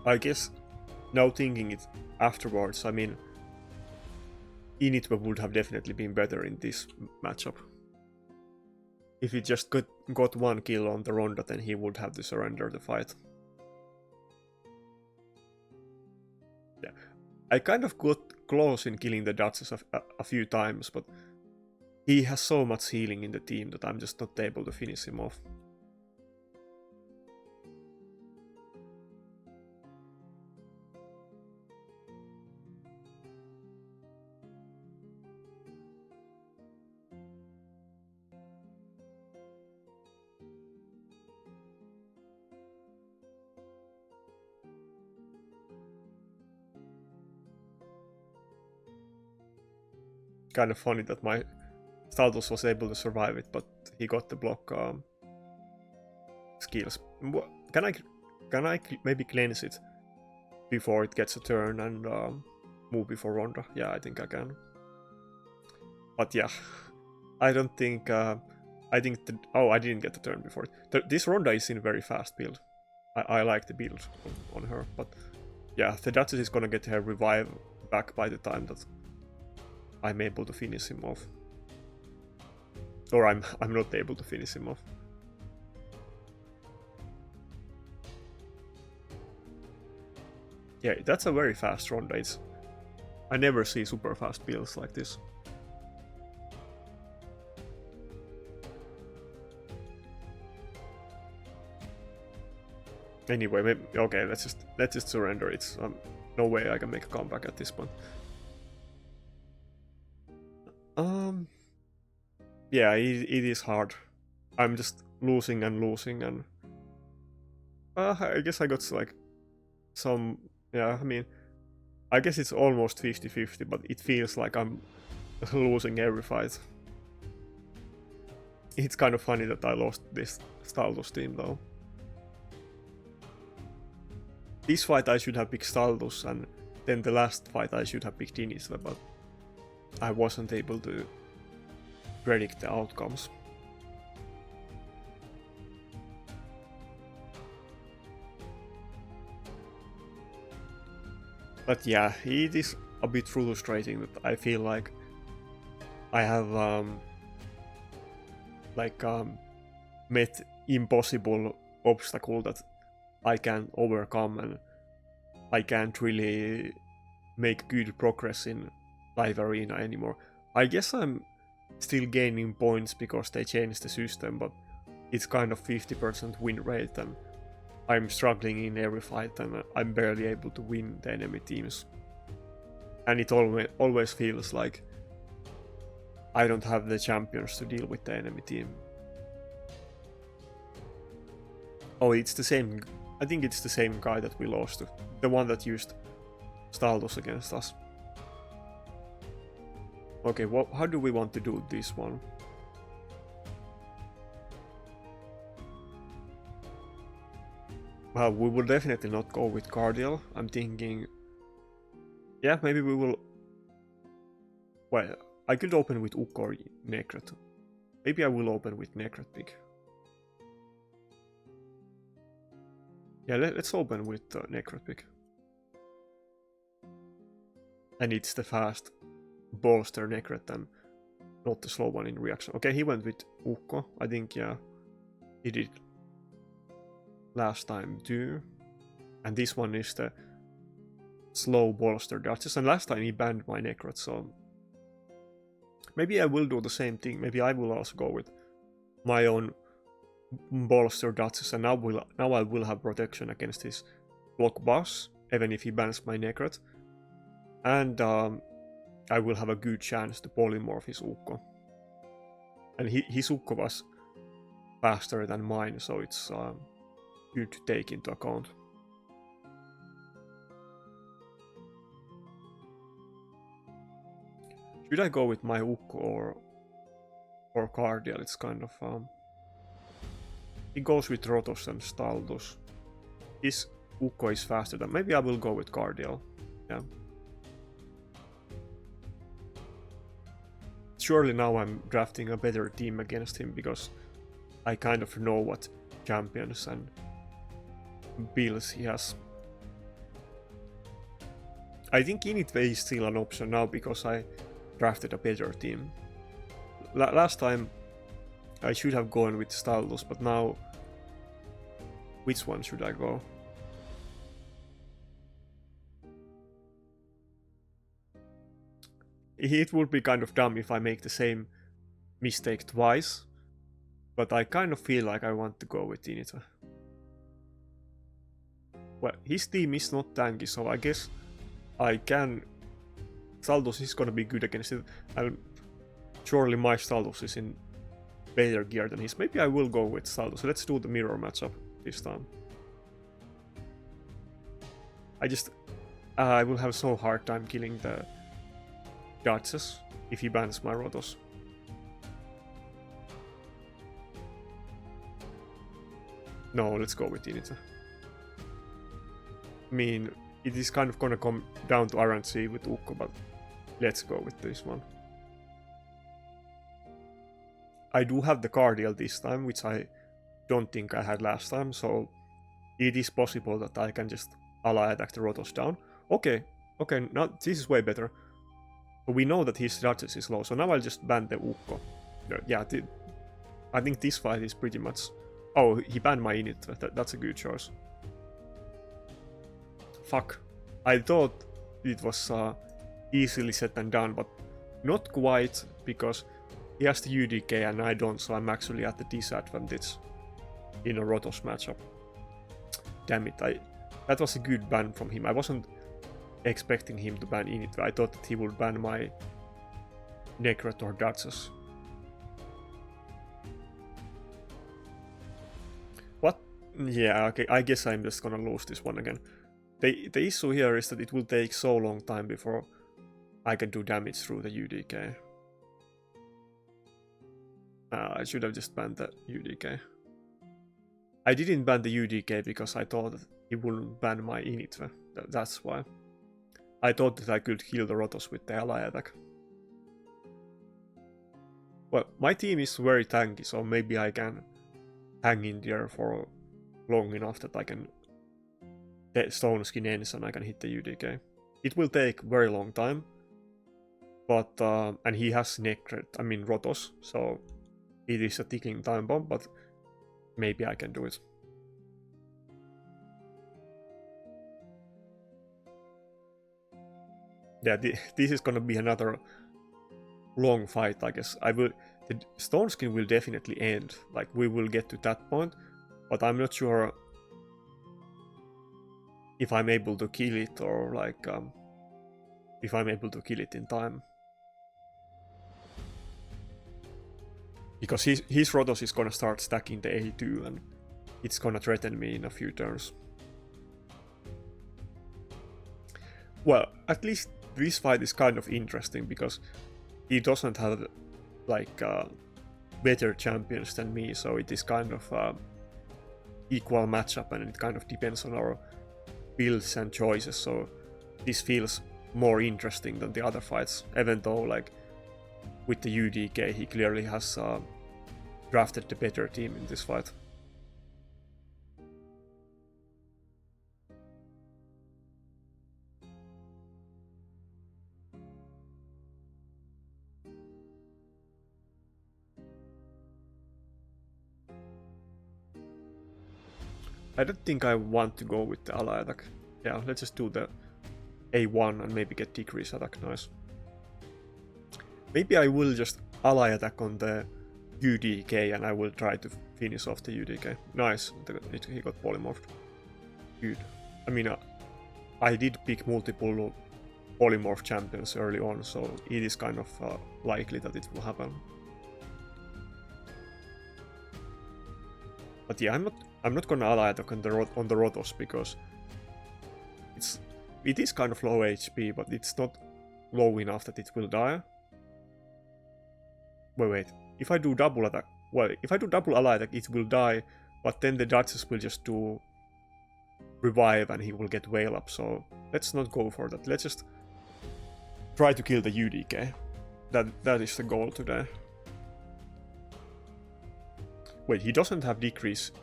I guess now thinking it afterwards, I mean, Initwa would have definitely been better in this matchup. If he just got one kill on the Ronda, then he would have to surrender the fight. Yeah, I kind of got close in killing the Duchess a few times, but he has so much healing in the team that I'm just not able to finish him off. Kind of funny that my Staldos was able to survive it, but he got the block skills. Can I maybe cleanse it before it gets a turn and move before Ronda? Yeah, I think I can. But yeah, I don't think. I think I didn't get the turn before it. This Ronda is in a very fast build. I like the build on her, but yeah, the Duchess is gonna get her revive back by the time that I'm able to finish him off. Or I'm not able to finish him off. Yeah, that's a very fast Ronda. I never see super fast builds like this. Anyway, maybe, okay, let's just surrender. It's no way I can make a comeback at this point. Yeah, it is hard. I'm just losing and I guess I got like some, yeah, I mean, I guess it's almost 50-50, but it feels like I'm losing every fight. It's kind of funny that I lost this Staldos team though. This fight I should have picked Staldos, and then the last fight I should have picked Initwa, but I wasn't able to predict the outcomes. But yeah, it is a bit frustrating that I feel like I have like met impossible obstacle that I can't overcome, and I can't really make good progress in live arena anymore. I guess I'm still gaining points because they changed the system, but it's kind of 50% win rate, and I'm struggling in every fight, and I'm barely able to win the enemy teams. And it always feels like I don't have the champions to deal with the enemy team. Oh, it's the same. I think it's the same guy that we lost to. The one that used Staldos against us. Okay, how do we want to do this one? Well, we will definitely not go with Cardial. I'm thinking... Yeah, maybe we will... Well, I could open with Ukko or Necret. Maybe I will open with Necret pick. Yeah, let's open with Necret pick. And it's the fast bolster Necret and not the slow one in reaction. Okay, he went with Ukko. I think, yeah, he did last time too. And this one is the slow bolster Duchess. And last time he banned my Necret, so maybe I will do the same thing. Maybe I will also go with my own bolster Duchess, and now I will have protection against his block boss, even if he bans my Necret. And I will have a good chance to polymorph his Ukko. And his Ukko was faster than mine, so it's good to take into account. Should I go with my Ukko or Cardial? It's kind of... he goes with Rotos and Staldos. His Ukko is faster than... Maybe I will go with Cardial. Yeah. Surely now I'm drafting a better team against him because I kind of know what champions and builds he has. I think Initway is still an option now because I drafted a better team. Last time I should have gone with Staldos, but now which one should I go? It would be kind of dumb if I make the same mistake twice, but I kind of feel like I want to go with Initway. Well, his team is not tanky, so I guess I can... Staldos is gonna be good against it, and surely my Staldos is in better gear than his. Maybe I will go with Staldos. Let's do the mirror matchup this time. I will have so hard time killing the Duchess if he bans my Rotos. No, let's go with Initway. I mean, it is kind of gonna come down to RNC with Ukko, but let's go with this one. I do have the Cardial this time, which I don't think I had last time, so it is possible that I can just ally attack the Rotos down. Okay, now this is way better. We know that his Duchess is low, so now I'll just ban the Ukko. Yeah, I think this fight is pretty much... Oh, he banned my Init. That's a good choice. Fuck. I thought it was easily said and done, but not quite, because he has the UDK and I don't, so I'm actually at the disadvantage in a Rotos matchup. Damn it, that was a good ban from him. I wasn't expecting him to ban Init. I thought that he would ban my Necret or Duchess. What? Yeah, okay, I guess I'm just gonna lose this one again. The issue here is that it will take so long time before I can do damage through the UDK. I should have just banned the UDK. I didn't ban the UDK because I thought that he wouldn't ban my Init. That's why. I thought that I could heal the Rotos with the ally attack. Well, my team is very tanky, so maybe I can hang in there for long enough that I can Stone Skin ends and I can hit the UDK. It will take very long time, but and he has Necret, I mean Rotos, so it is a ticking time bomb, but maybe I can do it. Yeah, this is gonna be another long fight, I guess. The stone skin will definitely end, like we will get to that point, but I'm not sure if I'm able to kill it, or like if I'm able to kill it in time. Because his Rotos is gonna start stacking the A2 and it's gonna threaten me in a few turns. Well, at least this fight is kind of interesting because he doesn't have like better champions than me, so it is kind of equal matchup and it kind of depends on our builds and choices, so this feels more interesting than the other fights, even though like with the UDK he clearly has drafted the better team in this fight. I don't think I want to go with the ally attack. Yeah, let's just do the A1 and maybe get decrease attack, nice. Maybe I will just ally attack on the UDK and I will try to finish off the UDK. Nice, he got polymorphed. Good. I mean, I did pick multiple polymorph champions early on, so it is kind of likely that it will happen. But yeah, I'm not gonna ally attack on the Rotos because it is kind of low HP, but it's not low enough that it will die. Wait. If I do double attack, if I do double ally attack, it will die, but then the Duchess will just do revive and he will get Whale Up, so let's not go for that. Let's just try to kill the UDK. That is the goal today. Wait, he doesn't have increased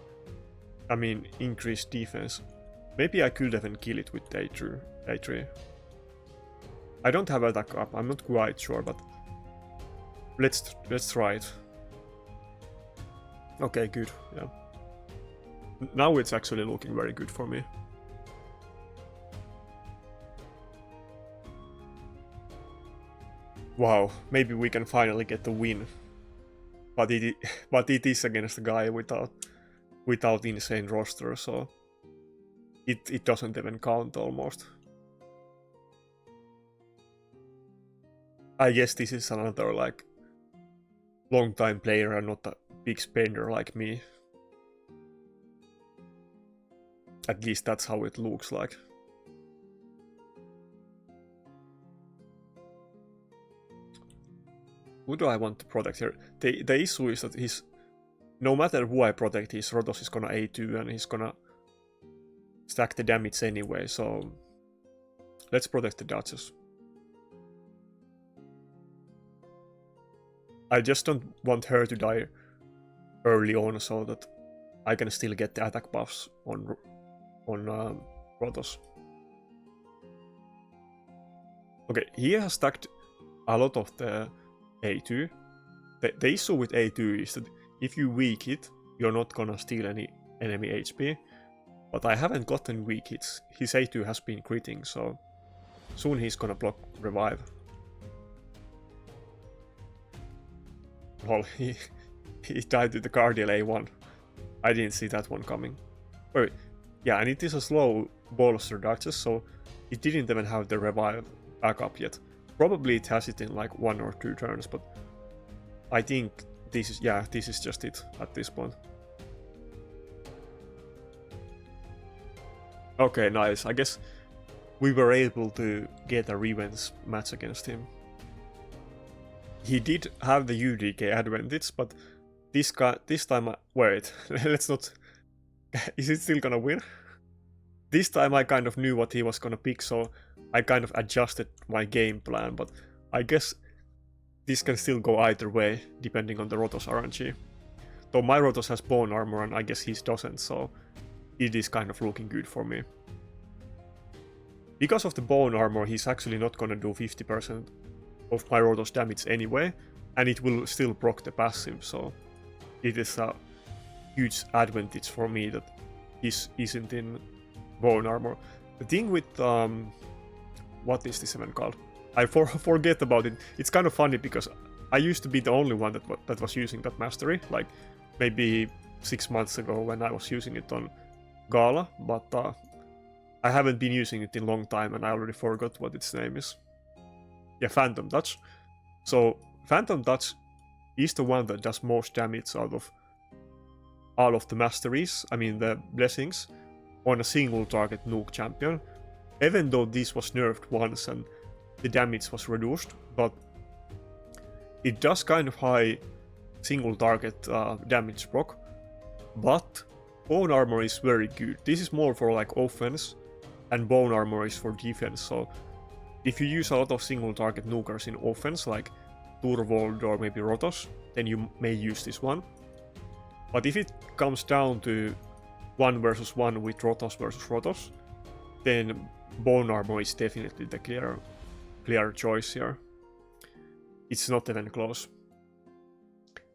defense. Maybe I could even kill it with A3. I don't have attack up, I'm not quite sure, but let's try it. Okay, good, yeah. Now it's actually looking very good for me. Wow, maybe we can finally get the win. But it is against a guy without insane roster, so it doesn't even count almost. I guess this is another like long time player and not a big spender like me. At least that's how it looks like. Who do I want to protect here? The issue is that no matter who I protect, his Rotos is gonna A2 and he's gonna stack the damage anyway, so let's protect the Duchess. I just don't want her to die early on so that I can still get the attack buffs on Rotos. Okay, he has stacked a lot of the A2. The issue with A2 is that if you weak hit, you're not gonna steal any enemy HP. But I haven't gotten weak hits. His A2 has been critting, so soon he's gonna block revive. Well, he died to the Guardian A1. I didn't see that one coming. Wait, yeah, and it is a slow bolster Duchess, so it didn't even have the revive back up yet. Probably it has it in like 1 or 2 turns, but I think this is just it at this point. Okay, nice. I guess we were able to get a revenge match against him. He did have the UDK advantage, but this time wait, let's not... Is it still gonna win? This time I kind of knew what he was gonna pick, so I kind of adjusted my game plan, but I guess this can still go either way, depending on the Rotos RNG. Though my Rotos has bone armor and I guess his doesn't, so it is kind of looking good for me. Because of the bone armor, he's actually not gonna do 50% of my Rotos damage anyway, and it will still proc the passive, so it is a huge advantage for me that this isn't in bone armor. The thing with what is this event called? I forget about it. It's kind of funny because I used to be the only one that was using that mastery, like maybe 6 months ago when I was using it on Gala, but I haven't been using it in a long time and I already forgot what its name is. Yeah, Phantom Touch. So Phantom Touch is the one that does most damage out of all of the masteries, I mean the blessings, on a single target nuke champion. Even though this was nerfed once and the damage was reduced, but it does kind of high single target damage proc. But bone armor is very good. This is more for like offense, and bone armor is for defense. So if you use a lot of single target nukers in offense, like Turvold or maybe Rotos, then you may use this one. But if it comes down to 1 versus 1 with Rotos versus Rotos, then bone armor is definitely the clear choice here. It's not even close.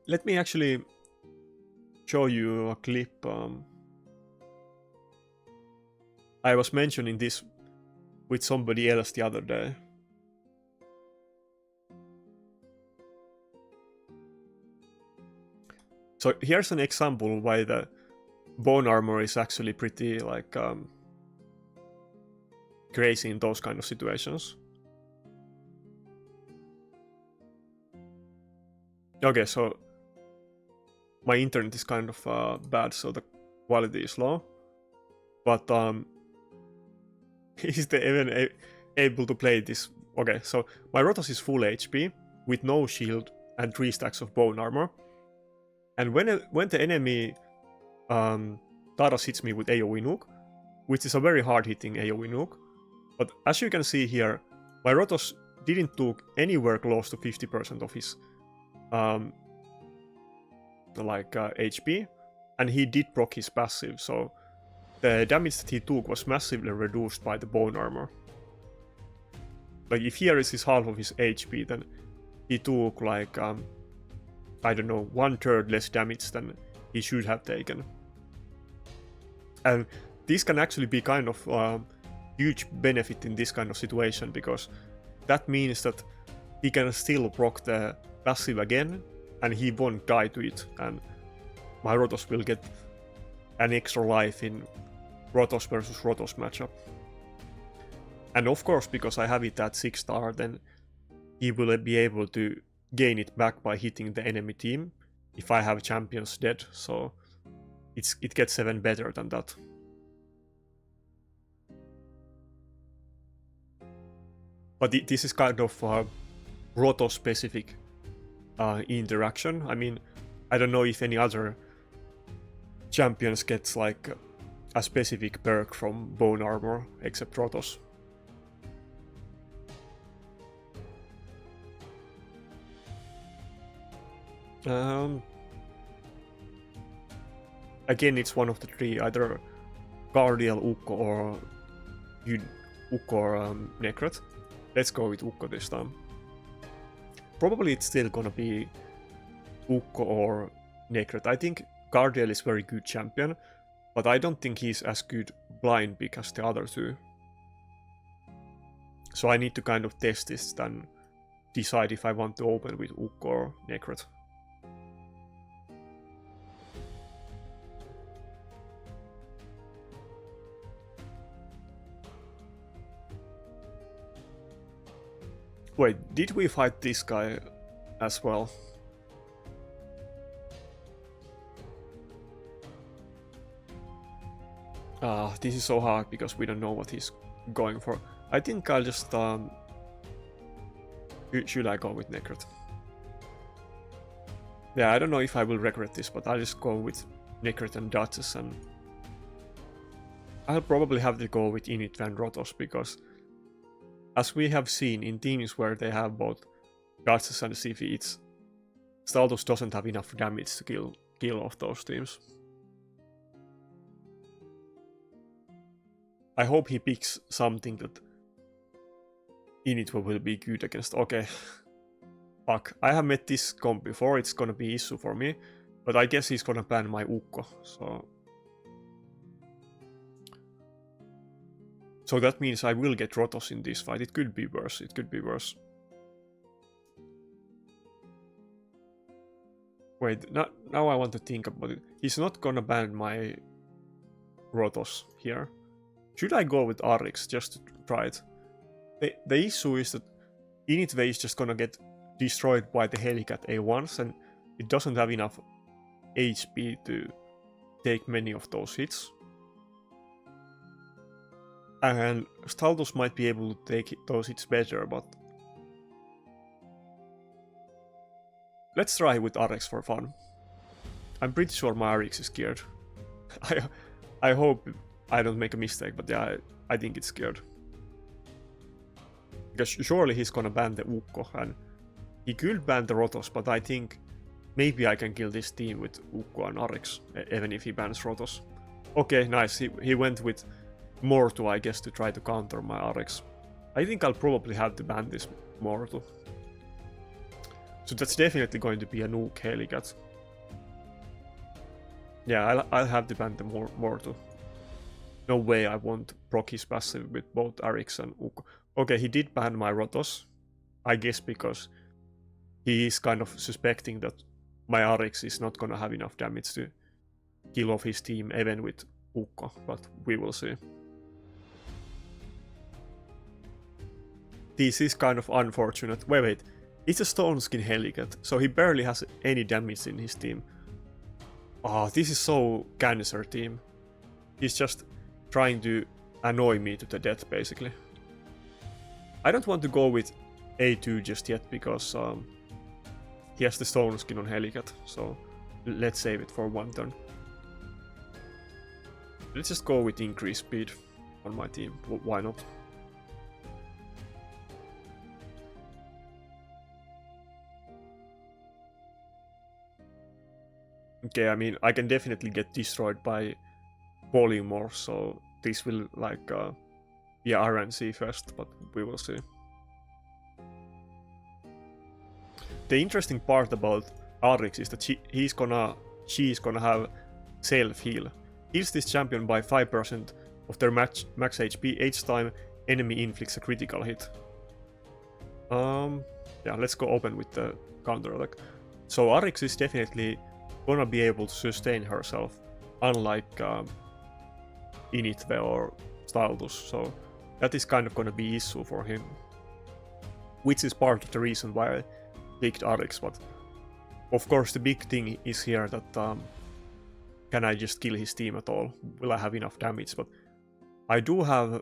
Let me actually show you a clip. I was mentioning this with somebody else the other day. So here's an example why the bone armor is actually pretty like crazy in those kind of situations. Okay, so my internet is kind of bad, so the quality is low. But is they even able to play this? Okay, so my Rotos is full HP with no shield and 3 stacks of bone armor. And when the enemy Taras hits me with AoE nuke, which is a very hard hitting AoE nuke, but as you can see here, my Rotos didn't took anywhere close to 50% of his HP, and he did proc his passive, so the damage that he took was massively reduced by the bone armor. Like if here is his half of his HP, then he took like I don't know, 1/3 less damage than he should have taken. And this can actually be kind of huge benefit in this kind of situation, because that means that he can still proc the passive again and he won't die to it, and my Rotos will get an extra life in Rotos versus Rotos matchup. And of course, because I have it at 6 star, then he will be able to gain it back by hitting the enemy team if I have champions dead, so it gets even better than that. But this is kind of a Roto specific interaction. I mean, I don't know if any other champions gets like a specific perk from bone armor except Rotos. Again, it's one of the three, either Guardial, Ukko, or Ukko or Necrot. Let's go with Ukko this time. Probably it's still gonna be Ukko or Necrot. I think Guardial is very good champion, but I don't think he's as good blind pick as the other two. So I need to kind of test this, then decide if I want to open with Ukko or Necrot. Wait, did we fight this guy as well? This is so hard because we don't know what he's going for. I think I'll just should I go with Necrot? Yeah, I don't know if I will regret this, but I'll just go with Necrot and Duchess, and I'll probably have to go with Init and Rotos, because as we have seen in teams where they have both Duchess and Siphi, Staltos doesn't have enough damage to kill off those teams. I hope he picks something that Init will be good against. Okay. Fuck. I have met this comp before, it's gonna be issue for me. But I guess he's gonna ban my Ukko, so... So that means I will get Rotos in this fight. It could be worse, it could be worse. Wait, now I want to think about it. He's not gonna ban my Rotos here. Should I go with Arix just to try it? The issue is that Initve is just gonna get destroyed by the Helicat A1s, and it doesn't have enough HP to take many of those hits. And Staldos might be able to take those hits better, but... Let's try with Arix for fun. I'm pretty sure my Arix is scared. I hope I don't make a mistake, but yeah, I think it's scared. Because surely he's gonna ban the Ukko, and he could ban the Rotos, but I think maybe I can kill this team with Ukko and Arix, even if he bans Rotos. Okay, nice, he went with Mortu, I guess, to try to counter my Arix. I think I'll probably have to ban this Mortu. So that's definitely going to be a nuke Helicat. Yeah, I'll have to ban the Mortu. No way I won't proc his passive with both Arix and Ukko. Okay, he did ban my Rotos. I guess because he is kind of suspecting that my Arix is not gonna have enough damage to kill off his team even with Ukko, but we will see. This is kind of unfortunate. Wait. It's a Stone Skin Helicat, so he barely has any damage in his team. Oh, this is so Cancer team. He's just trying to annoy me to the death, basically. I don't want to go with A2 just yet, because he has the Stone Skin on Helicat, so let's save it for one turn. Let's just go with increased speed on my team, why not? Okay, I mean, I can definitely get destroyed by Polymorph, so this will, like, be RNC first, but we will see. The interesting part about Arix is that she's gonna have self-heal. Heals this champion by 5% of their max HP each time enemy inflicts a critical hit. Yeah, let's go open with the counter attack. So Arix is definitely gonna be able to sustain herself, unlike Initve or Staldus, so that is kind of gonna be issue for him. Which is part of the reason why I picked Arix, but of course the big thing is here that can I just kill his team at all? Will I have enough damage? But I do have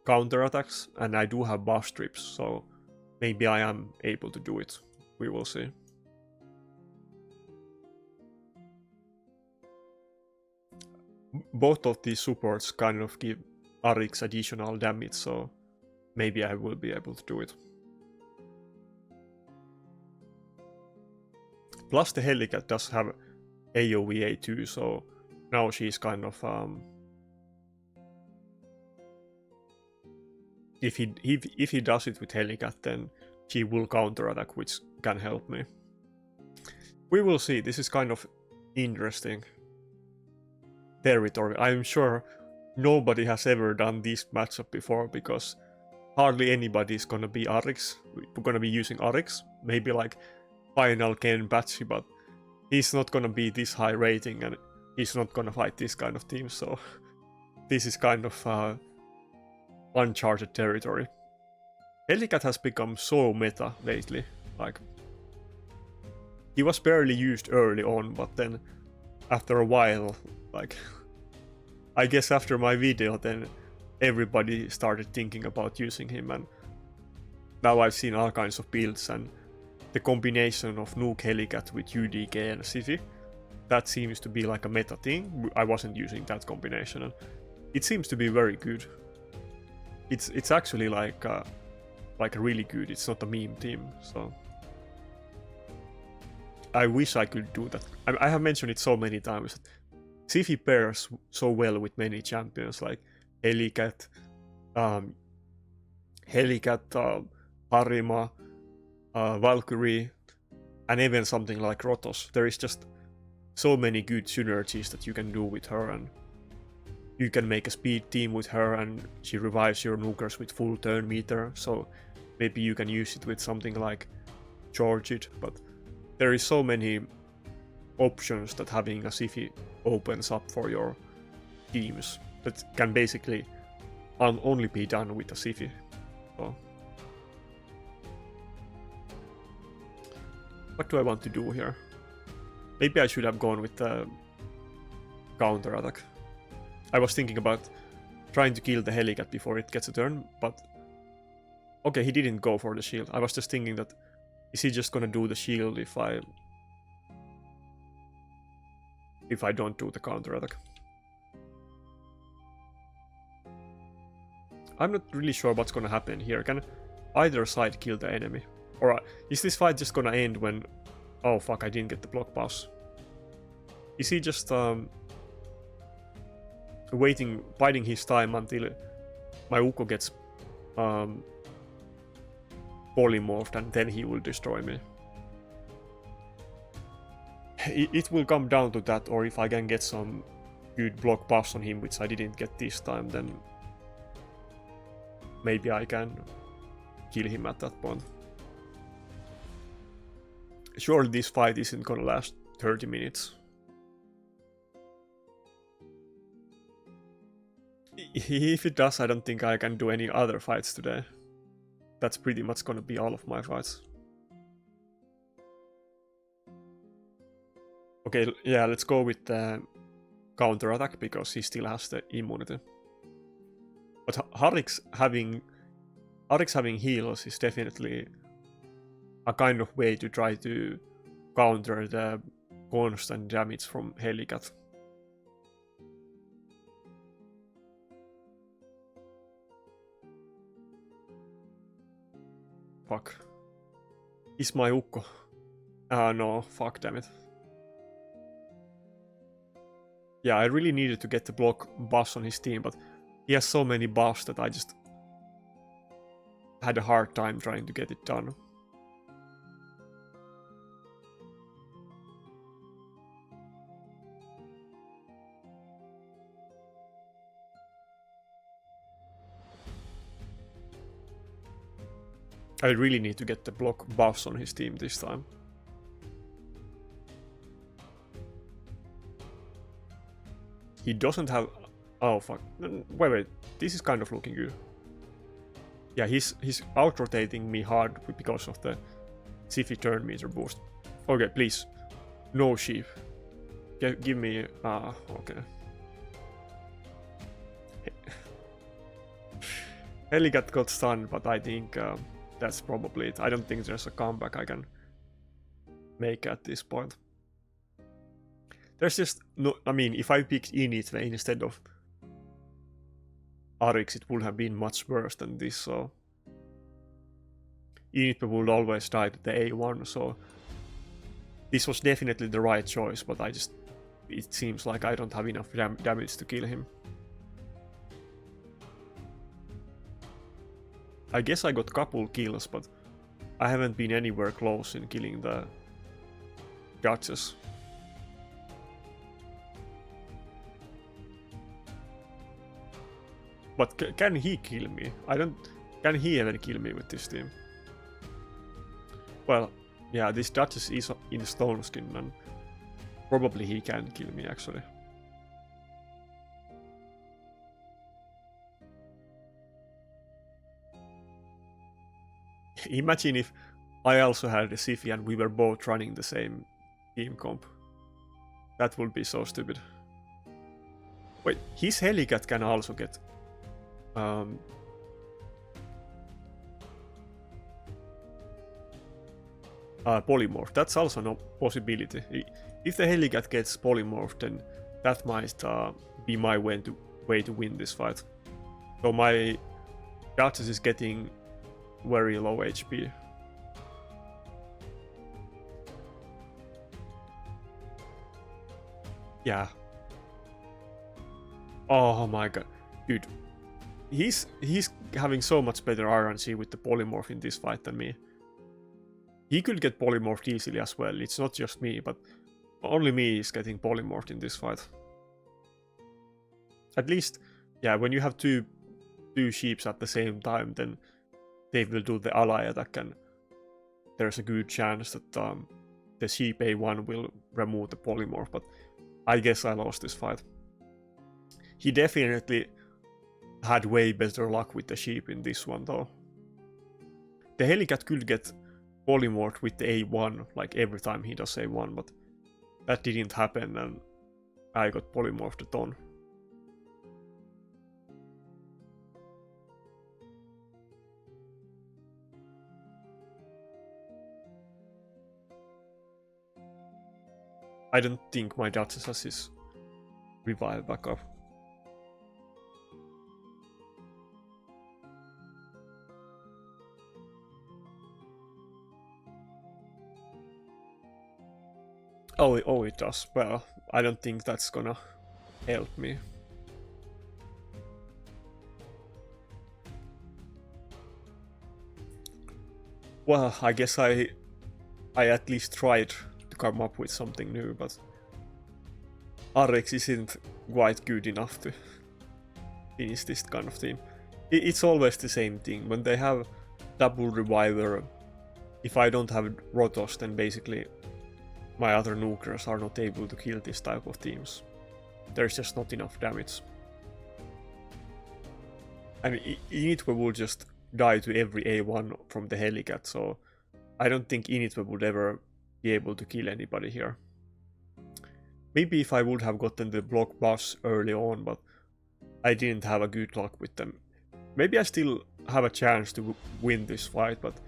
counterattacks and I do have buff strips, so maybe I am able to do it. We will see. Both of these supports kind of give Arix additional damage, so maybe I will be able to do it. Plus the Helicat does have AoE A2, so now she's kind of if he does it with Helicat, then she will counterattack, which can help me. We will see. This is kind of interesting territory. I'm sure nobody has ever done this matchup before, because hardly anybody is gonna be Arix. We're gonna be using Arix. Maybe like Final Ken Batsy, but he's not gonna be this high rating and he's not gonna fight this kind of team, so this is kind of uncharted territory. Helicat has become so meta lately. Like, he was barely used early on, but then after a while, like, I guess after my video, then everybody started thinking about using him, and now I've seen all kinds of builds, and the combination of Nuke Helicat with UDK and Siphi, that seems to be like a meta thing. I wasn't using that combination, and it seems to be very good. It's actually like really good. It's not a meme team, so I wish I could do that. I have mentioned it so many times. Siphi pairs so well with many champions like Helicat, Harima, Valkyrie, and even something like Rotos. There is just so many good synergies that you can do with her, and you can make a speed team with her, and she revives your nukers with full turn meter, so maybe you can use it with something like Charge It, but there is so many options that having a Siphi opens up for your teams that can basically only be done with a Siphi. So, what do I want to do here? Maybe I should have gone with the counter attack. I was thinking about trying to kill the Helicat before it gets a turn, but okay, he didn't go for the shield. I was just thinking that, is he just gonna do the shield if I don't do the counter attack? I'm not really sure what's gonna happen here. Can either side kill the enemy? Or is this fight just gonna end when... Oh fuck, I didn't get the block pass. Is he just waiting, biding his time until my Ukko gets polymorphed and then he will destroy me? It will come down to that, or if I can get some good block buffs on him, which I didn't get this time, then maybe I can kill him at that point. Surely this fight isn't gonna last 30 minutes. If it does, I don't think I can do any other fights today. That's pretty much gonna be all of my fights. Okay, yeah, let's go with the counter attack because he still has the immunity. But Harix having heals is definitely a kind of way to try to counter the constant damage from Helicat. Fuck. Is my Ukko? No, fuck, damn it. Yeah, I really needed to get the block buffs on his team, but he has so many buffs that I just had a hard time trying to get it done. I really need to get the block buffs on his team this time. He doesn't have... Oh fuck. Wait. This is kind of looking good. Yeah, he's out-rotating me hard because of the Siphi turn meter boost. Okay, please. No sheep. Give me... okay. Helicat got stunned, but I think that's probably it. I don't think there's a comeback I can make at this point. There's just no... I mean, if I picked Initve instead of Arix, it would have been much worse than this, so... Initve would always die to the A1, so... This was definitely the right choice, but I just... It seems like I don't have enough damage to kill him. I guess I got couple kills, but I haven't been anywhere close in killing the judges. But can he kill me? Can he even kill me with this team? Well, yeah, this Duchess is in Stone Skin, and probably he can kill me actually. Imagine if I also had a Siphi and we were both running the same team comp. That would be so stupid. Wait, his Helicat can also get... polymorph. That's also no possibility. If the Helicat gets polymorphed, then that might be my way to win this fight. So my Duchess is getting very low HP. Yeah. Oh my god. Dude. He's having so much better RNG with the polymorph in this fight than me. He could get polymorphed easily as well. It's not just me, but Only me is getting polymorphed in this fight. At least, yeah, when you have two sheeps at the same time, then they will do the ally attack, and there's a good chance that the sheep A1 will remove the polymorph, but I guess I lost this fight. He definitely had way better luck with the sheep in this one though. The Helicat could get polymorphed with the A1 like every time he does A1, but that didn't happen and I got polymorphed a ton. I don't think my Duchess has his revive back up. Oh, it does. Well, I don't think that's gonna help me. Well, I guess I at least tried to come up with something new, but RX isn't quite good enough to finish this kind of team. It's always the same thing. When they have double reviver, if I don't have Rotos, then basically my other nukers are not able to kill this type of teams. There's just not enough damage. I mean, Initwe will just die to every A1 from the Helicat, so I don't think Initwe would ever be able to kill anybody here. Maybe if I would have gotten the block buffs early on, but I didn't have a good luck with them. Maybe I still have a chance to win this fight, but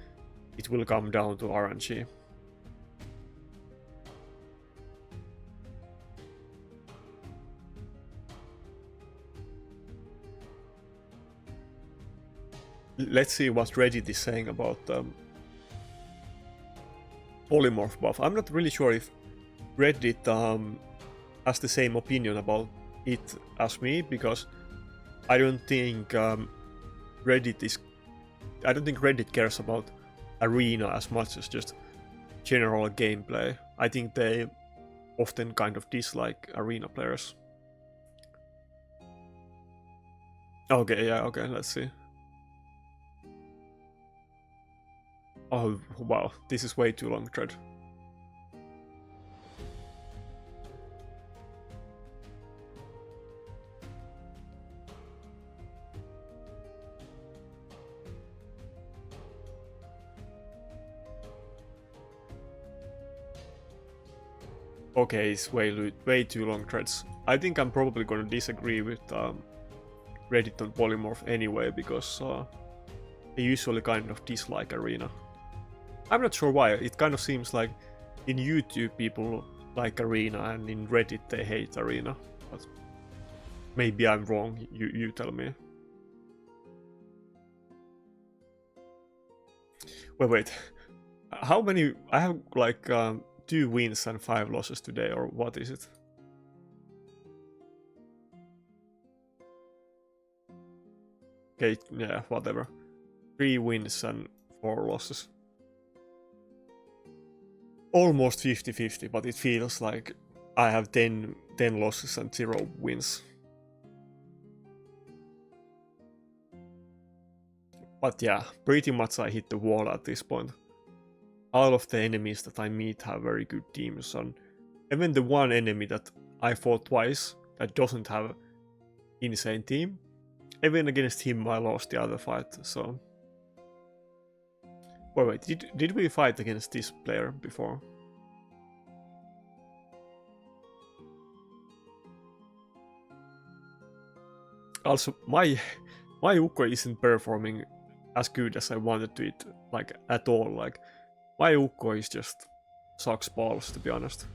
it will come down to RNG. Let's see what Reddit is saying about Polymorph buff. I'm not really sure if Reddit has the same opinion about it as me, because I don't think Reddit cares about arena as much as just general gameplay. I think they often kind of dislike arena players. Okay, let's see. Oh wow, this is way too long thread. Okay, it's way too long threads. I think I'm probably gonna disagree with Reddit on Polymorph anyway, because they usually kind of dislike arena. I'm not sure why. It kind of seems like in YouTube people like arena and in Reddit they hate arena. But maybe I'm wrong. You tell me. Wait. How many? I have like 2 wins and 5 losses today, or what is it? Okay, yeah, whatever. 3 wins and 4 losses. Almost 50-50, but it feels like I have 10 losses and 0 wins. But yeah, pretty much I hit the wall at this point. All of the enemies that I meet have very good teams, and even the one enemy that I fought twice that doesn't have insane team, even against him I lost the other fight, so... Wait, did we fight against this player before? Also, my Ukko isn't performing as good as I wanted to it, like, at all. Like, my Ukko is just sucks balls, to be honest.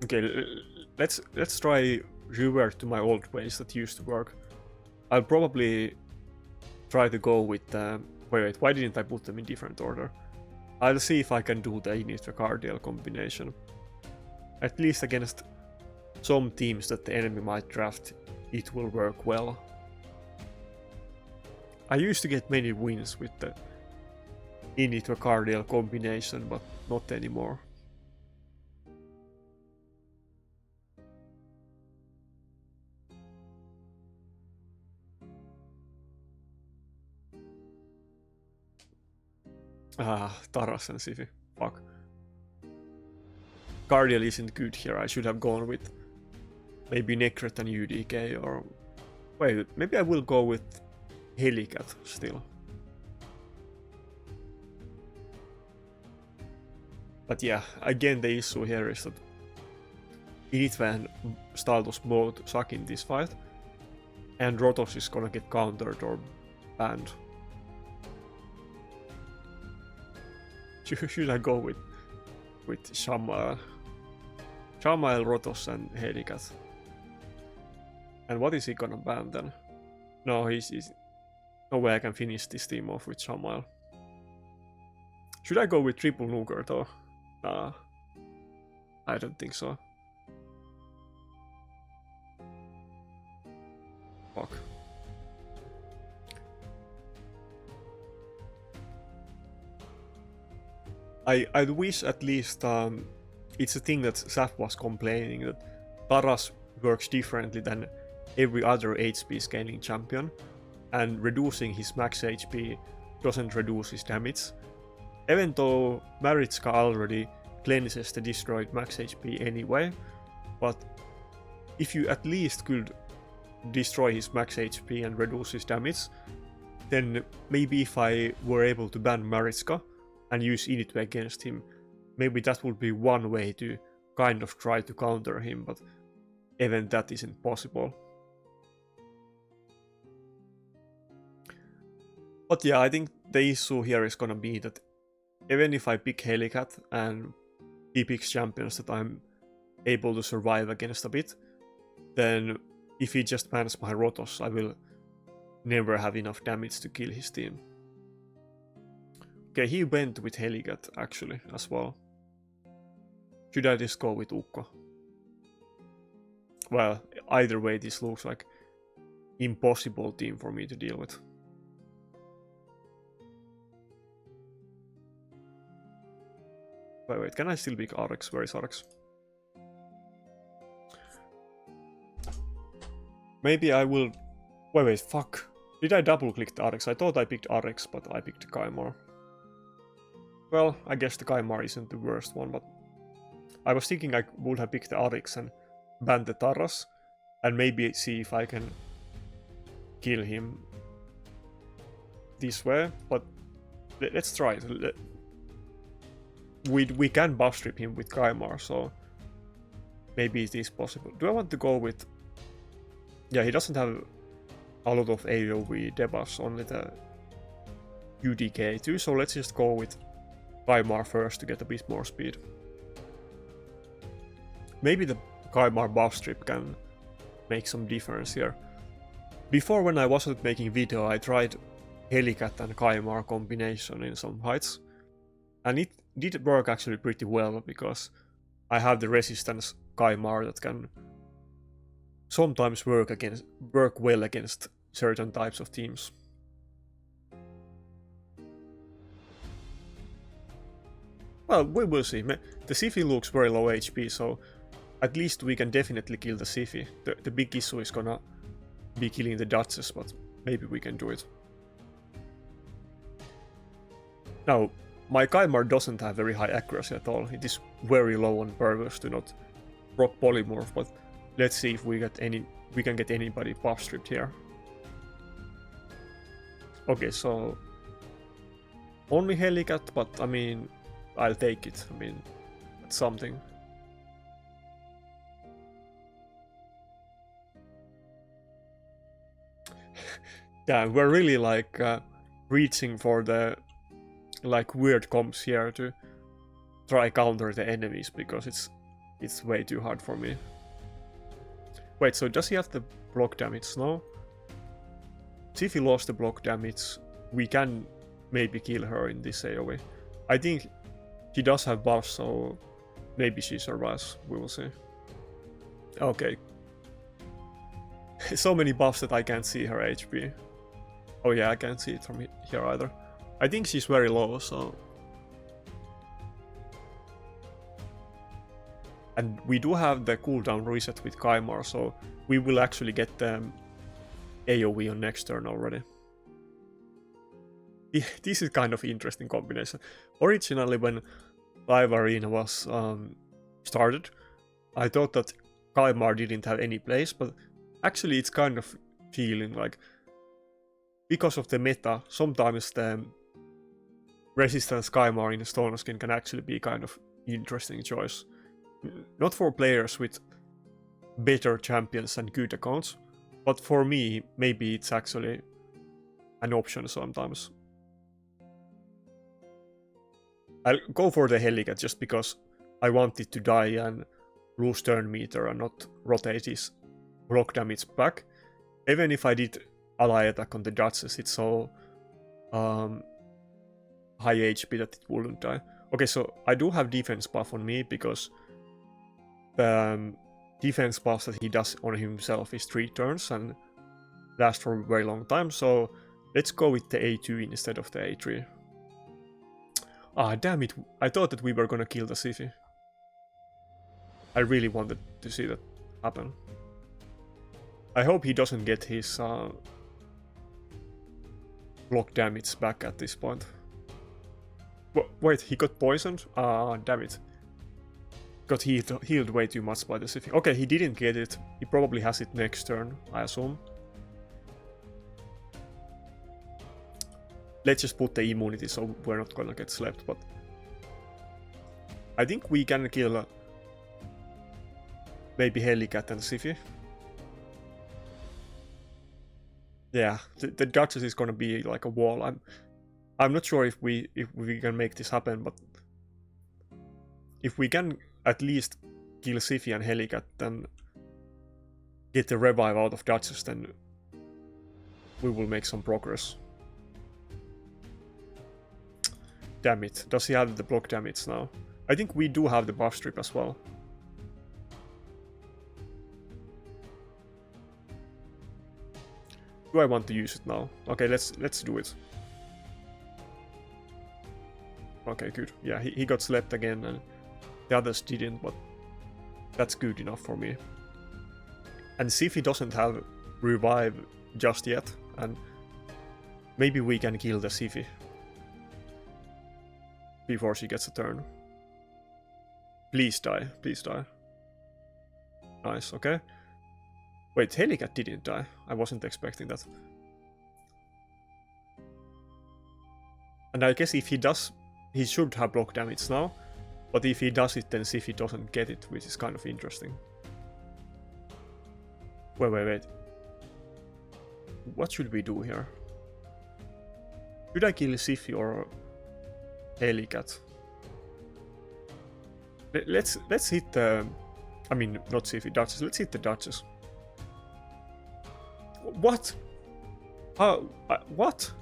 Okay, let's try revert to my old ways that used to work. I'll probably try to go with wait, why didn't I put them in different order? I'll see if I can do the Nakarada combination. At least against some teams that the enemy might draft, it will work well. I used to get many wins with the into a cardial combination, but not anymore. Taras and Sifi. Fuck. Cardial isn't good here. I should have gone with maybe Necret and UDK, or... Wait, maybe I will go with Helicat still. But yeah, again the issue here is that Initve and Staltos both suck in this fight, and Rotos is gonna get countered or banned. Should I go with Shamael, Rotos and Helicat? And what is he gonna ban then? No, he's no way I can finish this team off with Shamael. Should I go with triple Nuker though? Nah, I don't think so. Fuck. I wish at least it's a thing that Saf was complaining, that Taras works differently than every other HP scaling champion, and reducing his max HP doesn't reduce his damage. Even though Maritzka already cleanses the destroyed max HP anyway, but if you at least could destroy his max HP and reduce his damage, then maybe if I were able to ban Maritzka and use Initve against him, maybe that would be one way to kind of try to counter him, but even that isn't possible. But yeah, I think the issue here is gonna be that even if I pick Helicat and he picks champions that I'm able to survive against a bit, then if he just bans my Rotos, I will never have enough damage to kill his team. Okay, he went with Helicat actually as well. Should I just go with Ukko? Well, either way this looks like impossible team for me to deal with. Wait, can I still pick Arx? Where is Arx? Maybe I will... Wait, fuck. Did I double click the Arx? I thought I picked Arx, but I picked Kymar. Well, I guess the Kymar isn't the worst one, but I was thinking I would have picked the Arx and banned the Taras, and maybe see if I can kill him this way, but let's try it. We can buff strip him with Kymar, so maybe it is possible. Do I want to go with... Yeah, he doesn't have a lot of AoE debuffs, only the UDK too, so let's just go with Kymar first to get a bit more speed. Maybe the Kymar buff strip can make some difference here. Before, when I wasn't making video, I tried Helicat and Kymar combination in some fights, and it did work actually pretty well, because I have the resistance Kymar that can sometimes work well against certain types of teams. Well, we will see. The Sifi looks very low HP, so at least we can definitely kill the Sifi. The big issue is gonna be killing the Duchess, but maybe we can do it. Now, my Kymar doesn't have very high accuracy at all. It is very low on purpose to not proc Polymorph, but let's see if we can get anybody buff stripped here. Okay, so only Helicat, but I mean, I'll take it. I mean, that's something. Yeah, we're really like reaching for the like weird comps here to try counter the enemies, because it's way too hard for me. Wait, so does he have the block damage? No? See, if he lost the block damage, we can maybe kill her in this AoE. I think he does have buffs, so maybe she survives. We will see. Okay. So many buffs that I can't see her HP. Oh yeah, I can't see it from here either. I think she's very low, so... And we do have the cooldown reset with Kymar, so we will actually get the AoE on next turn already. This is kind of interesting combination. Originally, when Live Arena was started, I thought that Kymar didn't have any place, but actually it's kind of feeling like, because of the meta, sometimes the resistance Kymar in Stone Skin can actually be kind of interesting choice. Not for players with better champions and good accounts, but for me, maybe it's actually an option sometimes. I'll go for the Helicat just because I want it to die and lose turn meter and not rotate his block damage back. Even if I did ally attack on the Duchess, it's so high HP that it wouldn't die. Okay, so I do have defense buff on me because the defense buff that he does on himself is 3 turns and lasts for a very long time, so let's go with the A2 instead of the A3. Ah, damn it, I thought that we were gonna kill the Siphi. I really wanted to see that happen. I hope he doesn't get his block damage back at this point. Wait, he got poisoned? Ah, damn it. Got healed way too much by the Siphi. Okay, he didn't get it. He probably has it next turn, I assume. Let's just put the immunity so we're not gonna get slept, but... I think we can kill... maybe Helicat and Siphi. Yeah, the Duchess is gonna be like a wall. I'm not sure if we can make this happen, but... if we can at least kill Siphi and Helicat, then get the revive out of Duchess, then we will make some progress. Damn it, does he have the block damage now? I think we do have the buff strip as well. Do I want to use it now? Okay, let's do it. Okay, good. Yeah, he got slept again and the others didn't, but that's good enough for me. And Siphi doesn't have revive just yet, and maybe we can kill the Siphi before she gets a turn. Please die, please die. Nice, okay. Wait, Helicat didn't die. I wasn't expecting that. And I guess if he does, he should have block damage now. But if he does it, then Siphi doesn't get it, which is kind of interesting. Wait. What should we do here? Should I kill Siphi or Helicat? Let's hit the... I mean, not Siphi, Duchess. Let's hit the Duchess. What? What?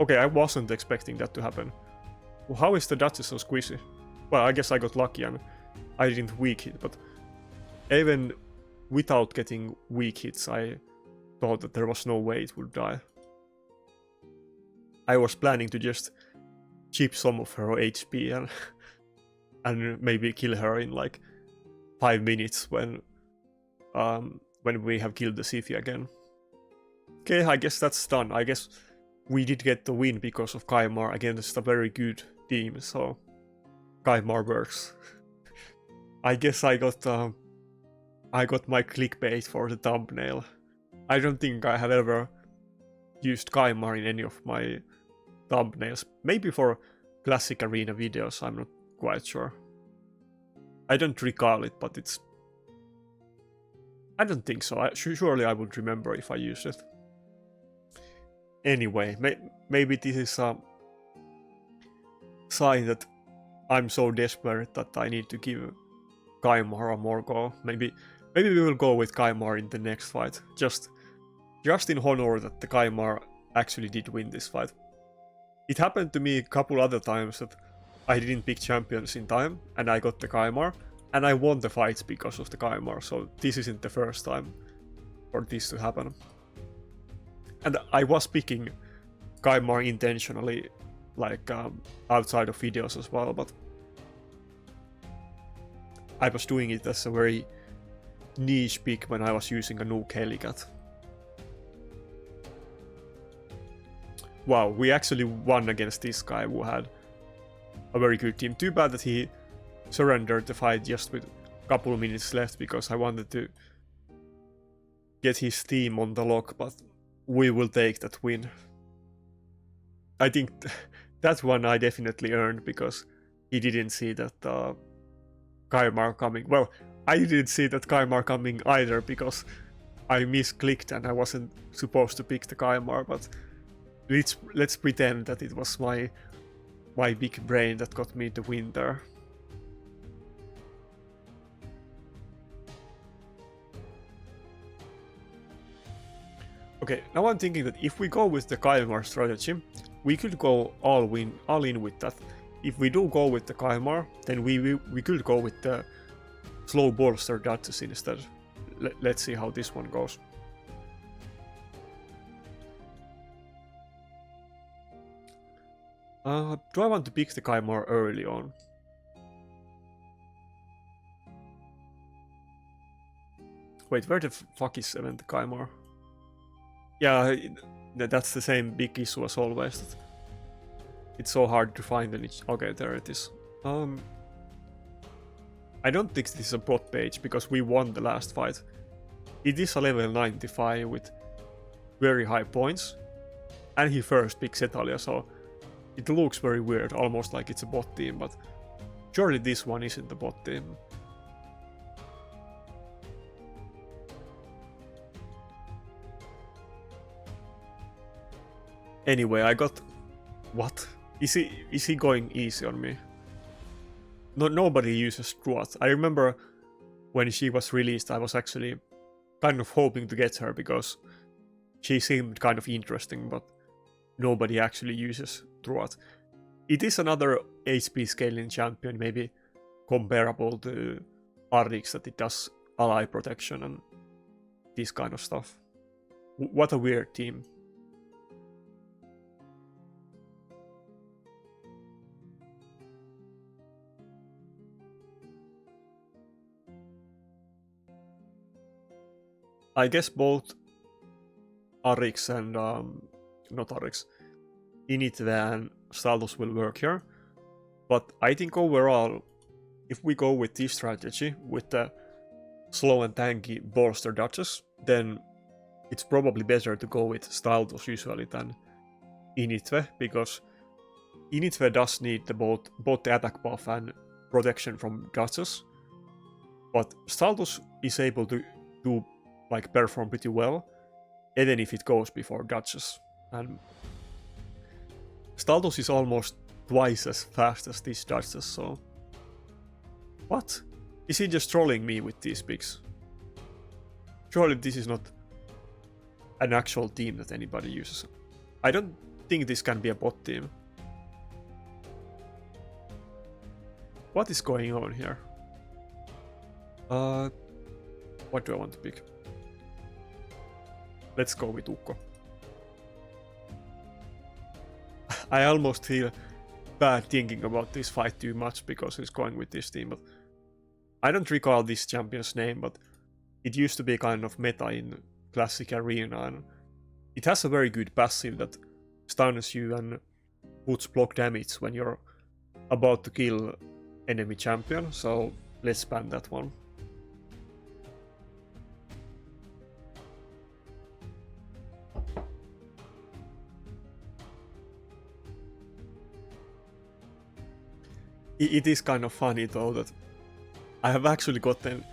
Okay, I wasn't expecting that to happen. How is the Duchess so squishy? Well, I guess I got lucky and I didn't weak hit, but even without getting weak hits, I thought that there was no way it would die. I was planning to just chip some of her HP and maybe kill her in like 5 minutes when we have killed the Siphi again. Okay, I guess that's done. I guess we did get the win because of Kymar against a very good team, so Kymar works. I guess I got my clickbait for the thumbnail. I don't think I have ever used Kymar in any of my thumbnails. Maybe for classic arena videos, I'm not quite sure. I don't recall it, but it's... I don't think so. Surely I would remember if I used it. Anyway, maybe this is a sign that I'm so desperate that I need to give Kymar a more go. Maybe we will go with Kymar in the next fight. Just in honor that the Kymar actually did win this fight. It happened to me a couple other times that I didn't pick champions in time and I got the Kymar and I won the fights because of the Kymar, so this isn't the first time for this to happen. And I was picking Kymar intentionally like outside of videos as well, but I was doing it as a very niche pick when I was using a nuke helicat. Wow, we actually won against this guy who had a very good team. Too bad that he surrendered the fight just with a couple of minutes left, because I wanted to get his team on the lock, but we will take that win. I think that one I definitely earned, because he didn't see that Kymar coming. Well, I didn't see that Kymar coming either, because I misclicked and I wasn't supposed to pick the Kymar, but let's pretend that it was my big brain that got me the win there. Okay, now I'm thinking that if we go with the Kymar strategy, we could go all in with that. If we do go with the Kymar, then we could go with the slow bolster dodges instead. Let's see how this one goes. Do I want to pick the Kymar early on? Wait, where the fuck is event Kymar? Yeah, that's the same big issue as always. It's so hard to find and okay, there it is. I don't think this is a bot page, because we won the last fight. It is a level 95 with very high points, and he first picks Etalia, so it looks very weird, almost like it's a bot team, but surely this one isn't the bot team. Anyway, I got... What? Is he going easy on me? No, nobody uses Druat. I remember when she was released, I was actually kind of hoping to get her, because she seemed kind of interesting, but nobody actually uses Druat. It is another HP scaling champion, maybe comparable to Ardix, that it does ally protection and this kind of stuff. What a weird team. I guess both Arix and not Arix, Initve and Staldos will work here, but I think overall, if we go with this strategy with the slow and tanky bolster dodges, then it's probably better to go with Staldos usually than Initve, because Initve does need both the attack buff and protection from dodges, but Staldos is able to do perform pretty well, even if it goes before dodges. And Staldos is almost twice as fast as these dodges, so... What? Is he just trolling me with these picks? Surely this is not an actual team that anybody uses. I don't think this can be a bot team. What is going on here? What do I want to pick? Let's go with Ukko. I almost feel bad thinking about this fight too much because he's going with this team, but I don't recall this champion's name, but it used to be kind of meta in Classic Arena, and it has a very good passive that stuns you and puts block damage when you're about to kill enemy champion, so let's ban that one. It is kind of funny though that I have actually gotten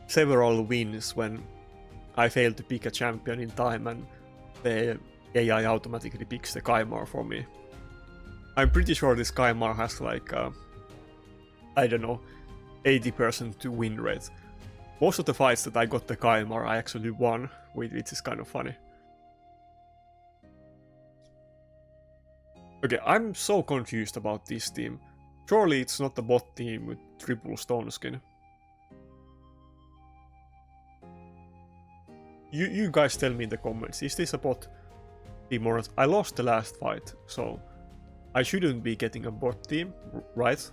several wins when I failed to pick a champion in time and the AI automatically picks the Kymar for me. I'm pretty sure this Kymar has I don't know, 80% to win rate. Most of the fights that I got the Kymar I actually won, which is kind of funny. Okay, I'm so confused about this team. Surely it's not a bot team with triple stone skin. You guys tell me in the comments, is this a bot team or not? I lost the last fight, so I shouldn't be getting a bot team, right?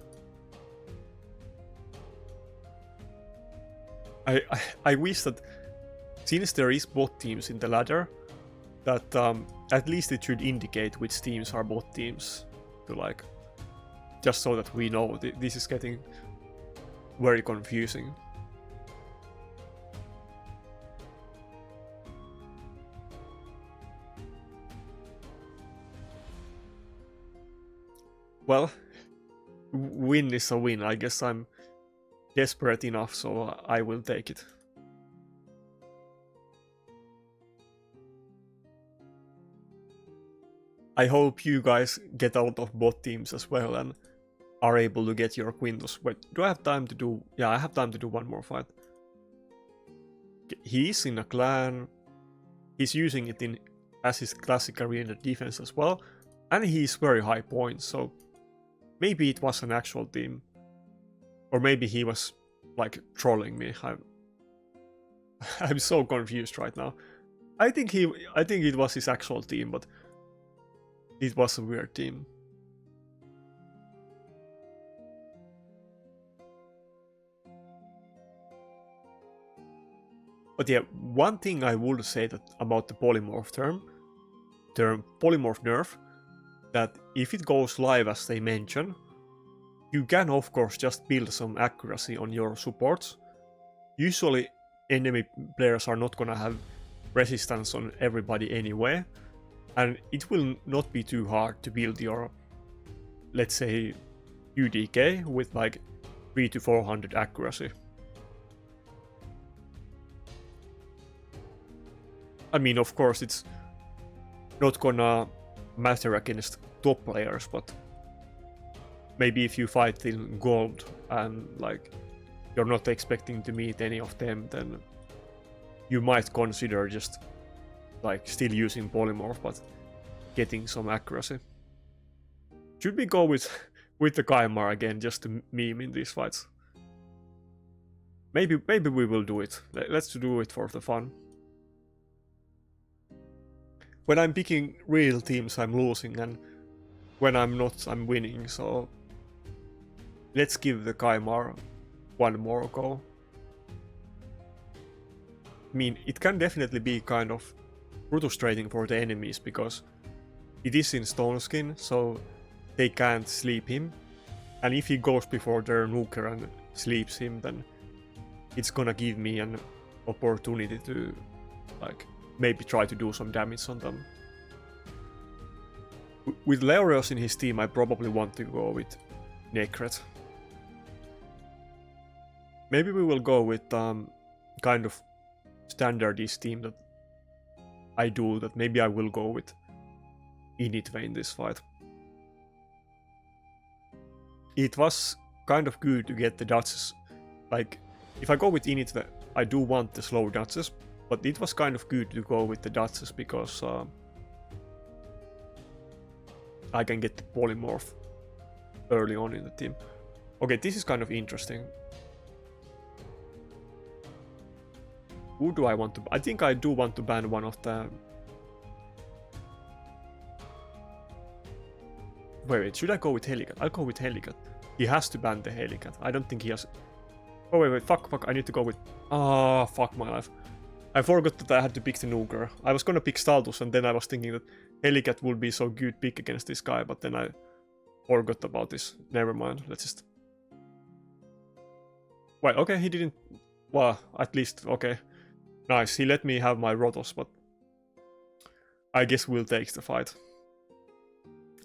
I wish that since there is bot teams in the ladder, that at least it should indicate which teams are bot teams, to like, just so that we know. This is getting very confusing. Well, win is a win. I guess I'm desperate enough, so I will take it. I hope you guys get out of bot teams as well and are able to get your Quintus. Wait, do I have time to do... Yeah, I have time to do one more fight. He's in a clan. He's using it as his classic arena defense as well. And he's very high points, so maybe it was an actual team. Or maybe he was, like, trolling me. I'm so confused right now. I think it was his actual team, but it was a weird team. But yeah, one thing I would say that about the polymorph term polymorph nerf, that if it goes live as they mention, you can of course just build some accuracy on your supports. Usually enemy players are not gonna have resistance on everybody anyway, and it will not be too hard to build your, let's say, UDK with like 300 to 400 accuracy. I mean, of course, it's not gonna matter against top players, but maybe if you fight in gold and like you're not expecting to meet any of them, then you might consider just like still using polymorph but getting some accuracy. Should we go with the Kymar again just to meme in these fights? Maybe we will do it. Let's do it for the fun. When I'm picking real teams, I'm losing, and when I'm not, I'm winning, so let's give the Kymar one more go. I mean, it can definitely be kind of frustrating for the enemies, because it is in stone skin, so they can't sleep him, and if he goes before their nuker and sleeps him, then it's gonna give me an opportunity to like maybe try to do some damage on them. With Leorios in his team, I probably want to go with Nakarada. Maybe we will go with kind of standardist team that I do, that maybe I will go with Initve in this fight. It was kind of good to get the dodges. Like, if I go with Initve, I do want the slow dodges, but it was kind of good to go with the dodges because I can get the polymorph early on in the team. Okay, this is kind of interesting. Who do I want to... I think I do want to ban one of the... Wait, should I go with Helicat? I'll go with Helicat. He has to ban the Helicat. I don't think he has... Oh wait, fuck, I need to go with... Ah, fuck my life. I forgot that I had to pick the Nuker. I was gonna pick Staldus, and then I was thinking that Helicat would be so good pick against this guy, but then I forgot about this. Never mind, let's just... Wait, okay, he didn't... Well, at least, okay. Nice, he let me have my Rotos, but... I guess we'll take the fight.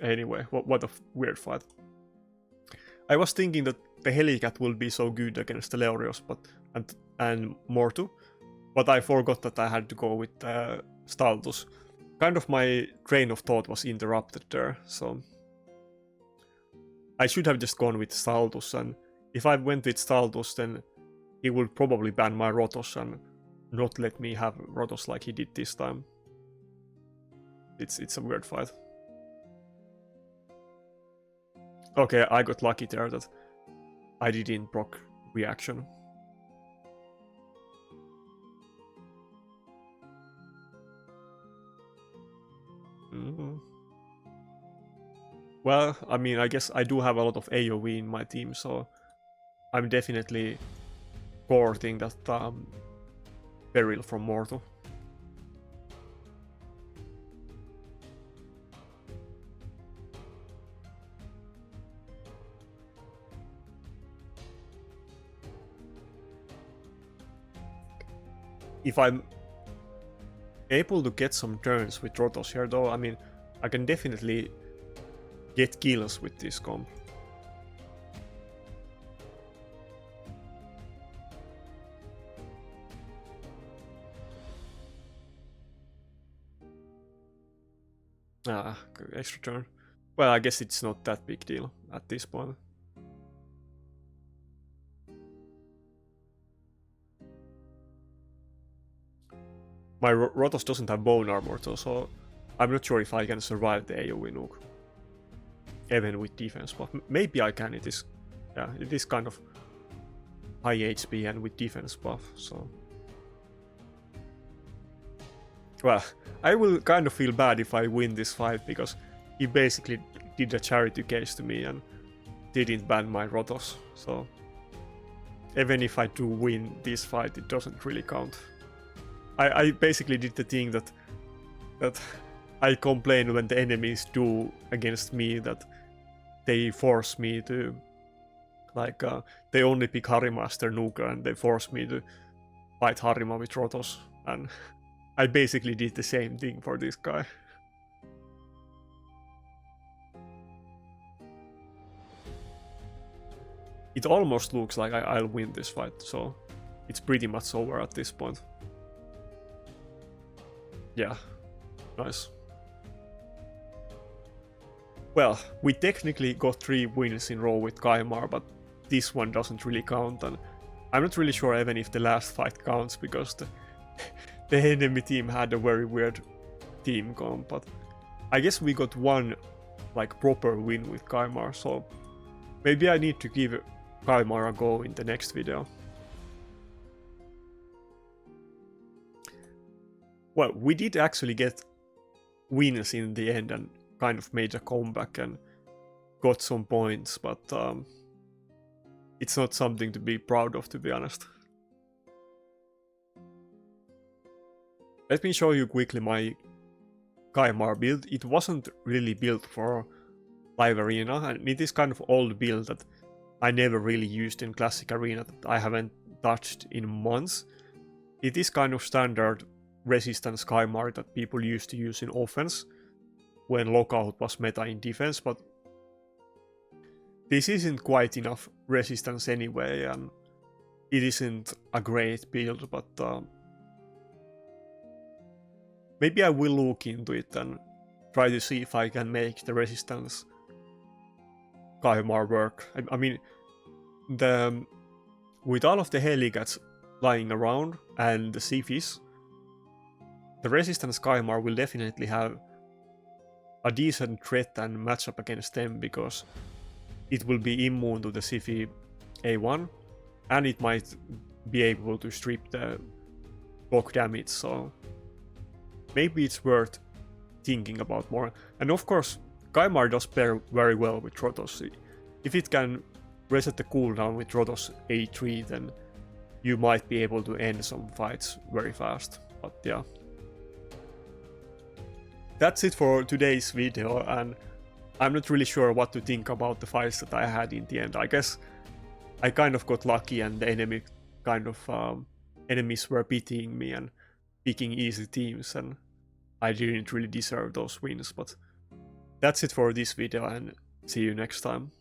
Anyway, what a weird fight. I was thinking that the Helicat will be so good against the Leorios, but and Mortu, but I forgot that I had to go with Staldus. Kind of my train of thought was interrupted there, so... I should have just gone with Staldus, and if I went with Staldus, then he would probably ban my Rotos and not let me have Rotos like he did this time. It's a weird fight. Okay, I got lucky there that I didn't proc reaction. Well, I mean, I guess I do have a lot of AoE in my team, so I'm definitely courting that peril from Mortal. If I'm able to get some turns with Rotos here, though, I mean, I can definitely get kills with this comp. Extra turn. Well, I guess it's not that big deal at this point. My Rotos doesn't have bone armor though, so I'm not sure if I can survive the AoE nuke. Even with defense buff. Maybe I can, it is kind of high HP and with defense buff, so... Well, I will kind of feel bad if I win this fight, because he basically did a charity case to me and didn't ban my Rotos, so... Even if I do win this fight, it doesn't really count. I basically did the thing that I complain when the enemies do against me, that they force me to, like, they only pick Harimaster Nuka and they force me to fight Harima with Rotos, and I basically did the same thing for this guy. It almost looks like I'll win this fight, so it's pretty much over at this point. Yeah, nice. Well, we technically got 3 wins in a row with Kymar, but this one doesn't really count, and I'm not really sure even if the last fight counts, because the enemy team had a very weird team comp, but I guess we got one, like, proper win with Kymar, so maybe I need to give Kymar a go in the next video. Well, we did actually get wins in the end and kind of made a comeback and got some points, but it's not something to be proud of, to be honest. Let me show you quickly my Kymar build. It wasn't really built for live arena, and it is kind of old build that I never really used in classic arena, that I haven't touched in months. It is kind of standard resistance Kymar that people used to use in offense when lockout was meta in defense, but this isn't quite enough resistance anyway, and it isn't a great build, but maybe I will look into it and try to see if I can make the resistance Kymar work. I mean, with all of the Helicats lying around and the Sifis, the resistance Kymar will definitely have a decent threat and matchup against them, because it will be immune to the Sifi A1, and it might be able to strip the block damage, so maybe it's worth thinking about more. And of course, Kymar does pair very well with Rotos. If it can reset the cooldown with Rotos A3, then you might be able to end some fights very fast, but yeah. That's it for today's video, and I'm not really sure what to think about the fights that I had in the end. I guess I kind of got lucky, and the enemy kind of enemies were pitying me and picking easy teams, and I didn't really deserve those wins. But that's it for this video, and see you next time.